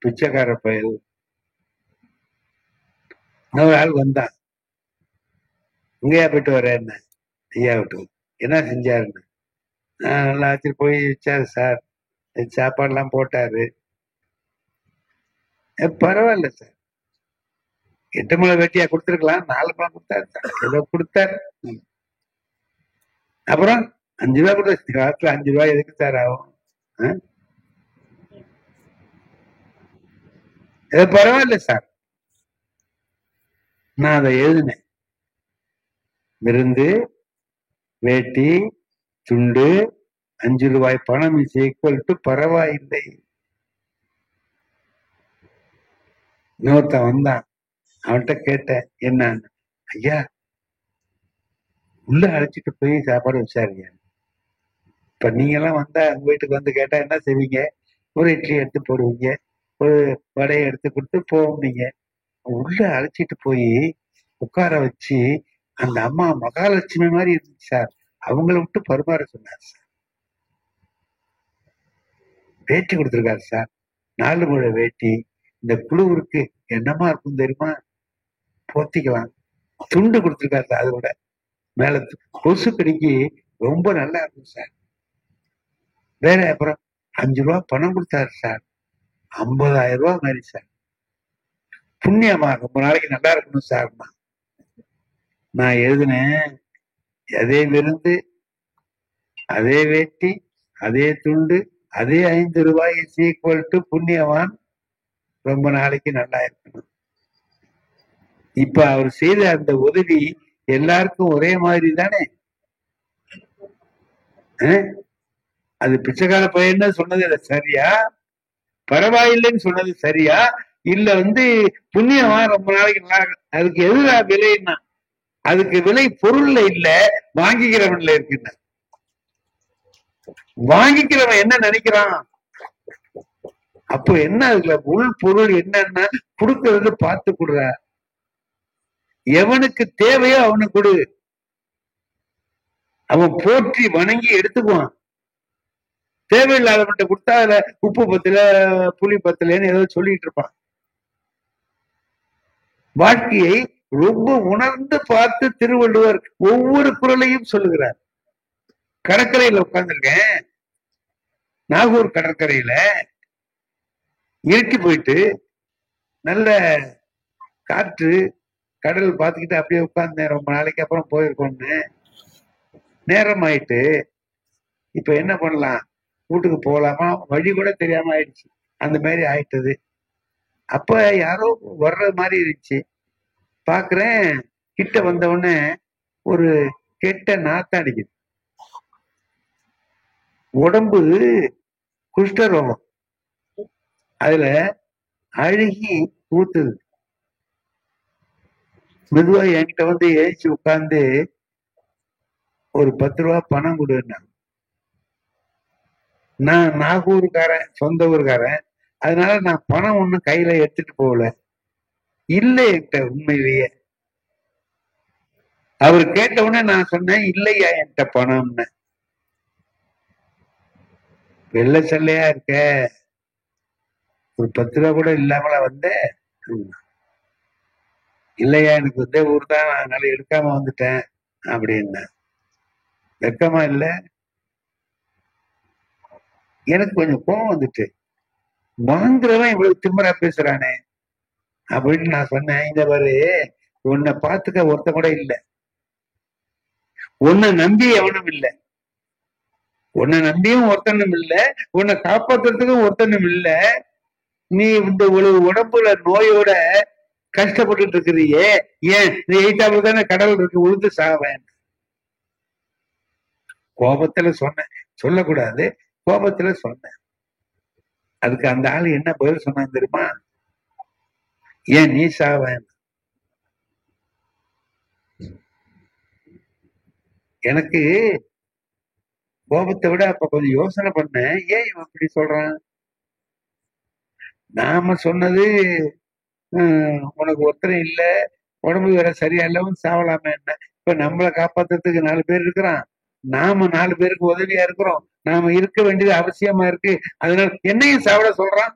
பிச்சைக்கார பயல். இன்னொரு ஆள் வந்தான், இங்கேயா போயிட்டு வர? என்ன ஐயா விட்டு என்ன செஞ்சாருன்னு. நல்லா ஆச்சு போய் வச்சாரு சார், சாப்பாடுலாம் போட்டாரு. பரவாயில்ல சார், 8 முளை வெட்டியா கொடுத்துருக்கலாம், 4 முளை கொடுத்தாரு சார், ஏதோ கொடுத்தாரு. அப்புறம் 5 ரூபா கொடுத்த காலத்துல 5 ரூபாய் எதுக்கு சார் ஆகும்? பரவாயில்ல சார். நான் அதை எழுதினேன், விருந்து வேட்டி துண்டு 5 ரூபாய் பணம் இஸ் ஈக்குவல் டு பரவாயில்லை. இன்னொருத்தன் வந்தான், அவன்கிட்ட கேட்டேன் என்னன்னு. ஐயா உள்ள அழைச்சிட்டு போய் சாப்பாடு வச்சாருங்க. இப்ப நீங்க எல்லாம் வந்தா உங்க வீட்டுக்கு வந்து கேட்டா என்ன செய்வீங்க? ஒரு இட்லி எடுத்து போடுவீங்க, ஒரு வடையை எடுத்து கொடுத்து போவீங்க. உள்ள அழைச்சிட்டு போய் உட்கார வச்சு அந்த அம்மா மகாலட்சுமி மாதிரி இருந்துச்சு சார், அவங்கள விட்டு பரிமாற சொன்னார் சார். வேட்டி கொடுத்துருக்காரு சார், 4 முழ வேட்டி. இந்த குழுவுக்கு என்னமா இருக்கும் தெரியுமா? போத்திக்கலாம். துண்டு கொடுத்துருக்காரு சார், அதோட மேல கொசு கடிக்கு ரொம்ப நல்லா இருக்கும் சார். வேற அப்புறம் 5 ரூபா பணம் கொடுத்தாரு சார், 50,000 ரூபாய் மாதிரி சார். புண்ணியமா ரொம்ப நாளைக்கு நல்லா இருக்கணும் சார். நான் எழுதினேன், அதே விருந்து, அதே வேட்டி, அதே துண்டு, அதே 5 ரூபாய் ஈக்குவல் டு புண்ணியவான், ரொம்ப நாளைக்கு நல்லா இருக்கணும். இப்ப அவர் செய்த அந்த உதவி எல்லாருக்கும் ஒரே மாதிரி தானே? அது பிச்சைக்கார பையன்னு சொன்னது சரியா, பரவாயில்லைன்னு சொன்னது சரியா, இல்ல புண்ணியவான் ரொம்ப நாளைக்கு நல்லா? அதுக்கு எதுல விலைன்னா, அதுக்கு விலை பொருள்ல இல்ல, வாங்கிக்கிறவன்ல இருக்குன்னா. வாங்கிக்கிறவன் என்ன நினைக்கிறான்? அப்போ என்ன அதுல உள் பொருள் என்னன்னா, கொடுக்கறது பார்த்து கொடுற. எவனுக்கு தேவையோ அவனுக்கு கொடு, அவன் போற்றி வணங்கி எடுத்துக்குவான். தேவையில்லாதவன்ட்ட கொடுத்தா அதுல உப்பு பத்தல புளி பத்தலன்னு ஏதோ சொல்லிட்டு இருப்பான். வாழ்க்கையை ரொம்ப உணர்ந்து பார்த்து திருவள்ளுவர் ஒவ்வொரு குறளையும் சொல்லுகிறார். கடற்கரையில உட்கார்ந்துருக்கேன், நாகூர் கடற்கரையில இருட்டி போயிட்டு நல்ல காற்று, கடல் பார்த்துக்கிட்டு அப்படியே உட்கார்ந்தேன். ரொம்ப நாளைக்கு அப்புறம் போயிருக்கோம்னு நேரம் ஆயிட்டு, இப்ப என்ன பண்ணலாம், வீட்டுக்கு போகலாமா, வழி கூட தெரியாம ஆயிடுச்சு. அந்த மாதிரி ஆயிட்டது. அப்ப யாரோ வர்ற மாதிரி இருந்துச்சு. பாக்குறேன், கிட்ட வந்த உடனே ஒரு கெட்ட நாத்தம் அடிக்குது. உடம்பு குஷ்டரோகம், அதுல அழுகி ஊத்துது. மெதுவா என்கிட்ட எழுச்சி உட்கார்ந்து ஒரு 10 ரூபா பணம் கொடுன்னா. நான் நாகூருக்காரன், சொந்த ஊருக்காரன், அதனால நான் பணம் ஒண்ணும் கையில எடுத்துட்டு போகல. இல்ல என்கிட்ட உண்மையிலேயே. அவர் கேட்ட உடனே நான் சொன்னேன், இல்லையா என்கிட்ட பணம்னு. வெள்ள சல்லையா இருக்க, ஒரு 10 ரூபா கூட இல்லாமல வந்த? இல்லையா, எனக்கு இந்த ஊர் தான், அதனால எடுக்காம வந்துட்டேன் அப்படின்னு. வெக்கமா இல்ல? எனக்கு கொஞ்சம் கோபம் வந்துட்டு, வாங்குறவன் இவ்வளவு திமிரா பேசுறானே அப்படின்னு நான் சொன்னேன். இந்த பாரு, உன்னை பார்த்துக்க ஒருத்த கூட இல்லை, உன்னை நம்பி எவனும் இல்லை, உன்னை நம்பியும் ஒருத்தனும் இல்லை, உன்னை காப்பாத்துறதுக்கும் ஒருத்தனும் இல்லை. நீ இந்த உடம்புல நோயோட கஷ்டப்பட்டு இருக்கிறியே, ஏன் நீ எய்தாப்புல தானே கடல் இருக்கு, உழுந்து சாவேன். கோபத்துல சொன்னேன், சொல்லக்கூடாது, கோபத்துல சொன்னேன். அதுக்கு அந்த ஆளு என்ன பதில் சொன்னான் தெரியுமா? ஏன் நீ சாவேன். எனக்கு கோபத்தை விட அப்ப கொஞ்சம் யோசனை பண்ணேன், ஏன் இவன் இப்படி சொல்றான்? நாம சொன்னது உனக்கு ஒருத்தரும் இல்ல, உடம்பு வேற சரியா இல்லவும் சாவலாமே என்ன, இப்ப நம்மளை காப்பாத்துறதுக்கு 4 பேர் இருக்கிறான், நாம 4 பேருக்கு உதவியா இருக்கிறோம், நாம இருக்க வேண்டியது அவசியமா இருக்கு, அதனால என்னையும் சாவிட சொல்றான்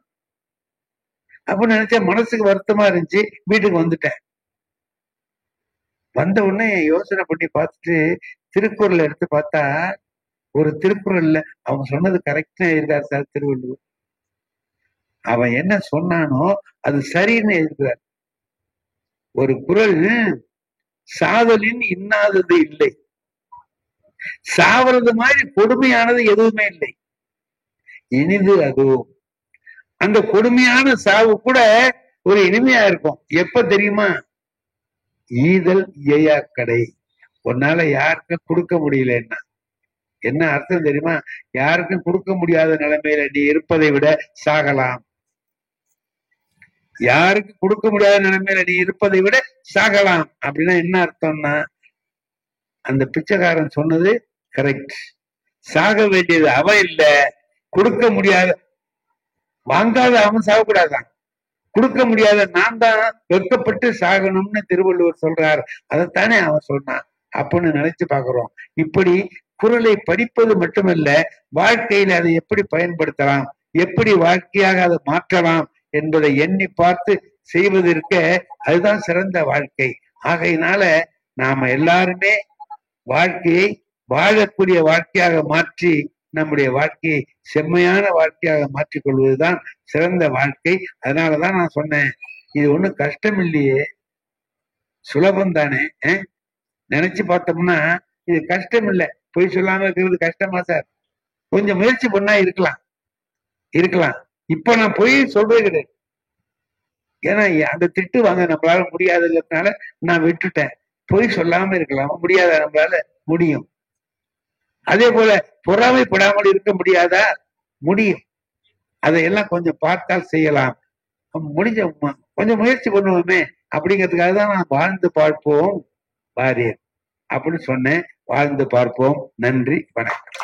அப்படின்னு நினைச்சா மனசுக்கு வருத்தமா இருந்துச்சு. வீட்டுக்கு வந்துட்டேன். வந்த உடனே யோசனை பண்ணி பார்த்துட்டு திருக்குறள் எடுத்து பார்த்தா, ஒரு திருக்குறள்ல அவங்க சொன்னது கரெக்டா இருக்காரு சார் திருவள்ளுவர். அவன் என்ன சொன்னானோ அது சரின்னு எழுதுறார். ஒரு குறள், சாதலின் இன்னாதது இல்லை, சாவறது மாதிரி கொடுமையானது எதுவுமே இல்லை, இனிது அதுவும். அந்த கொடுமையான சாவு கூட ஒரு இனிமையா இருக்கும். எப்ப தெரியுமா? ஈதல் இயையா கடை. உன்னால யாருக்கும் கொடுக்க முடியலன்னா என்ன அர்த்தம் தெரியுமா? யாருக்கும் கொடுக்க முடியாத நிலைமையில நீ இருப்பதை விட சாகலாம். யாருக்கு கொடுக்க முடியாத நிலைமையில நீ இருப்பதை விட சாகலாம் அப்படின்னா என்ன அர்த்தம்னா, அந்த பிச்சைக்காரன் சொன்னது கரெக்ட். சாக வேண்டியது அவன் இல்ல, கொடுக்க முடியாத, வாங்காத அவன் சாகக்கூடாதான், கொடுக்க முடியாத நான் தான் வெட்கப்பட்டு சாகணும்னு திருவள்ளுவர் சொல்றார். அதைத்தானே அவன் சொன்னான் அப்படின்னு நினைச்சு பாக்குறோம். இப்படி குறளை படிப்பது மட்டுமல்ல, வாழ்க்கையில அதை எப்படி பயன்படுத்தலாம் எப்படி வாழ்க்கையாக அதை மாற்றலாம் என்பதை எண்ணி பார்த்து செய்வதற்கு அதுதான் சிறந்த வாழ்க்கை. ஆகையினால நாம எல்லாருமே வாழ்க்கையை வாழக்கூடிய வாழ்க்கையாக மாற்றி நம்முடைய வாழ்க்கையை செம்மையான வாழ்க்கையாக மாற்றிக் கொள்வதுதான் சிறந்த வாழ்க்கை. அதனாலதான் நான் சொன்னேன், இது ஒண்ணும் கஷ்டம் இல்லையே, சுலபம் தானே. நினைச்சு பார்த்தோம்னா இது கஷ்டம் இல்லை. பொய் சொல்லாம இருக்கிறது கஷ்டமா சார்? கொஞ்சம் முயற்சி பண்ணா இருக்கலாம். இப்ப நான் பொய் சொல்றது கிடையாது. ஏன்னா அந்த திட்டு வாங்க நம்மளால முடியாதுங்கிறதுனால நான் விட்டுட்டேன். பொய் சொல்லாம இருக்கலாம், முடியாத நம்மளால முடியும். அதே போல பொறாமைப்படாமல் இருக்க முடியாதா? முடியும். அதையெல்லாம் கொஞ்சம் பார்த்தால் செய்யலாம். முடிஞ்ச கொஞ்சம் முயற்சி பண்ணுவோமே அப்படிங்கிறதுக்காக தான் நான் வாழ்ந்து பார்ப்போம் வாரியர் அப்படின்னு சொன்னேன். வாழ்ந்து பார்ப்போம். நன்றி, வணக்கம்.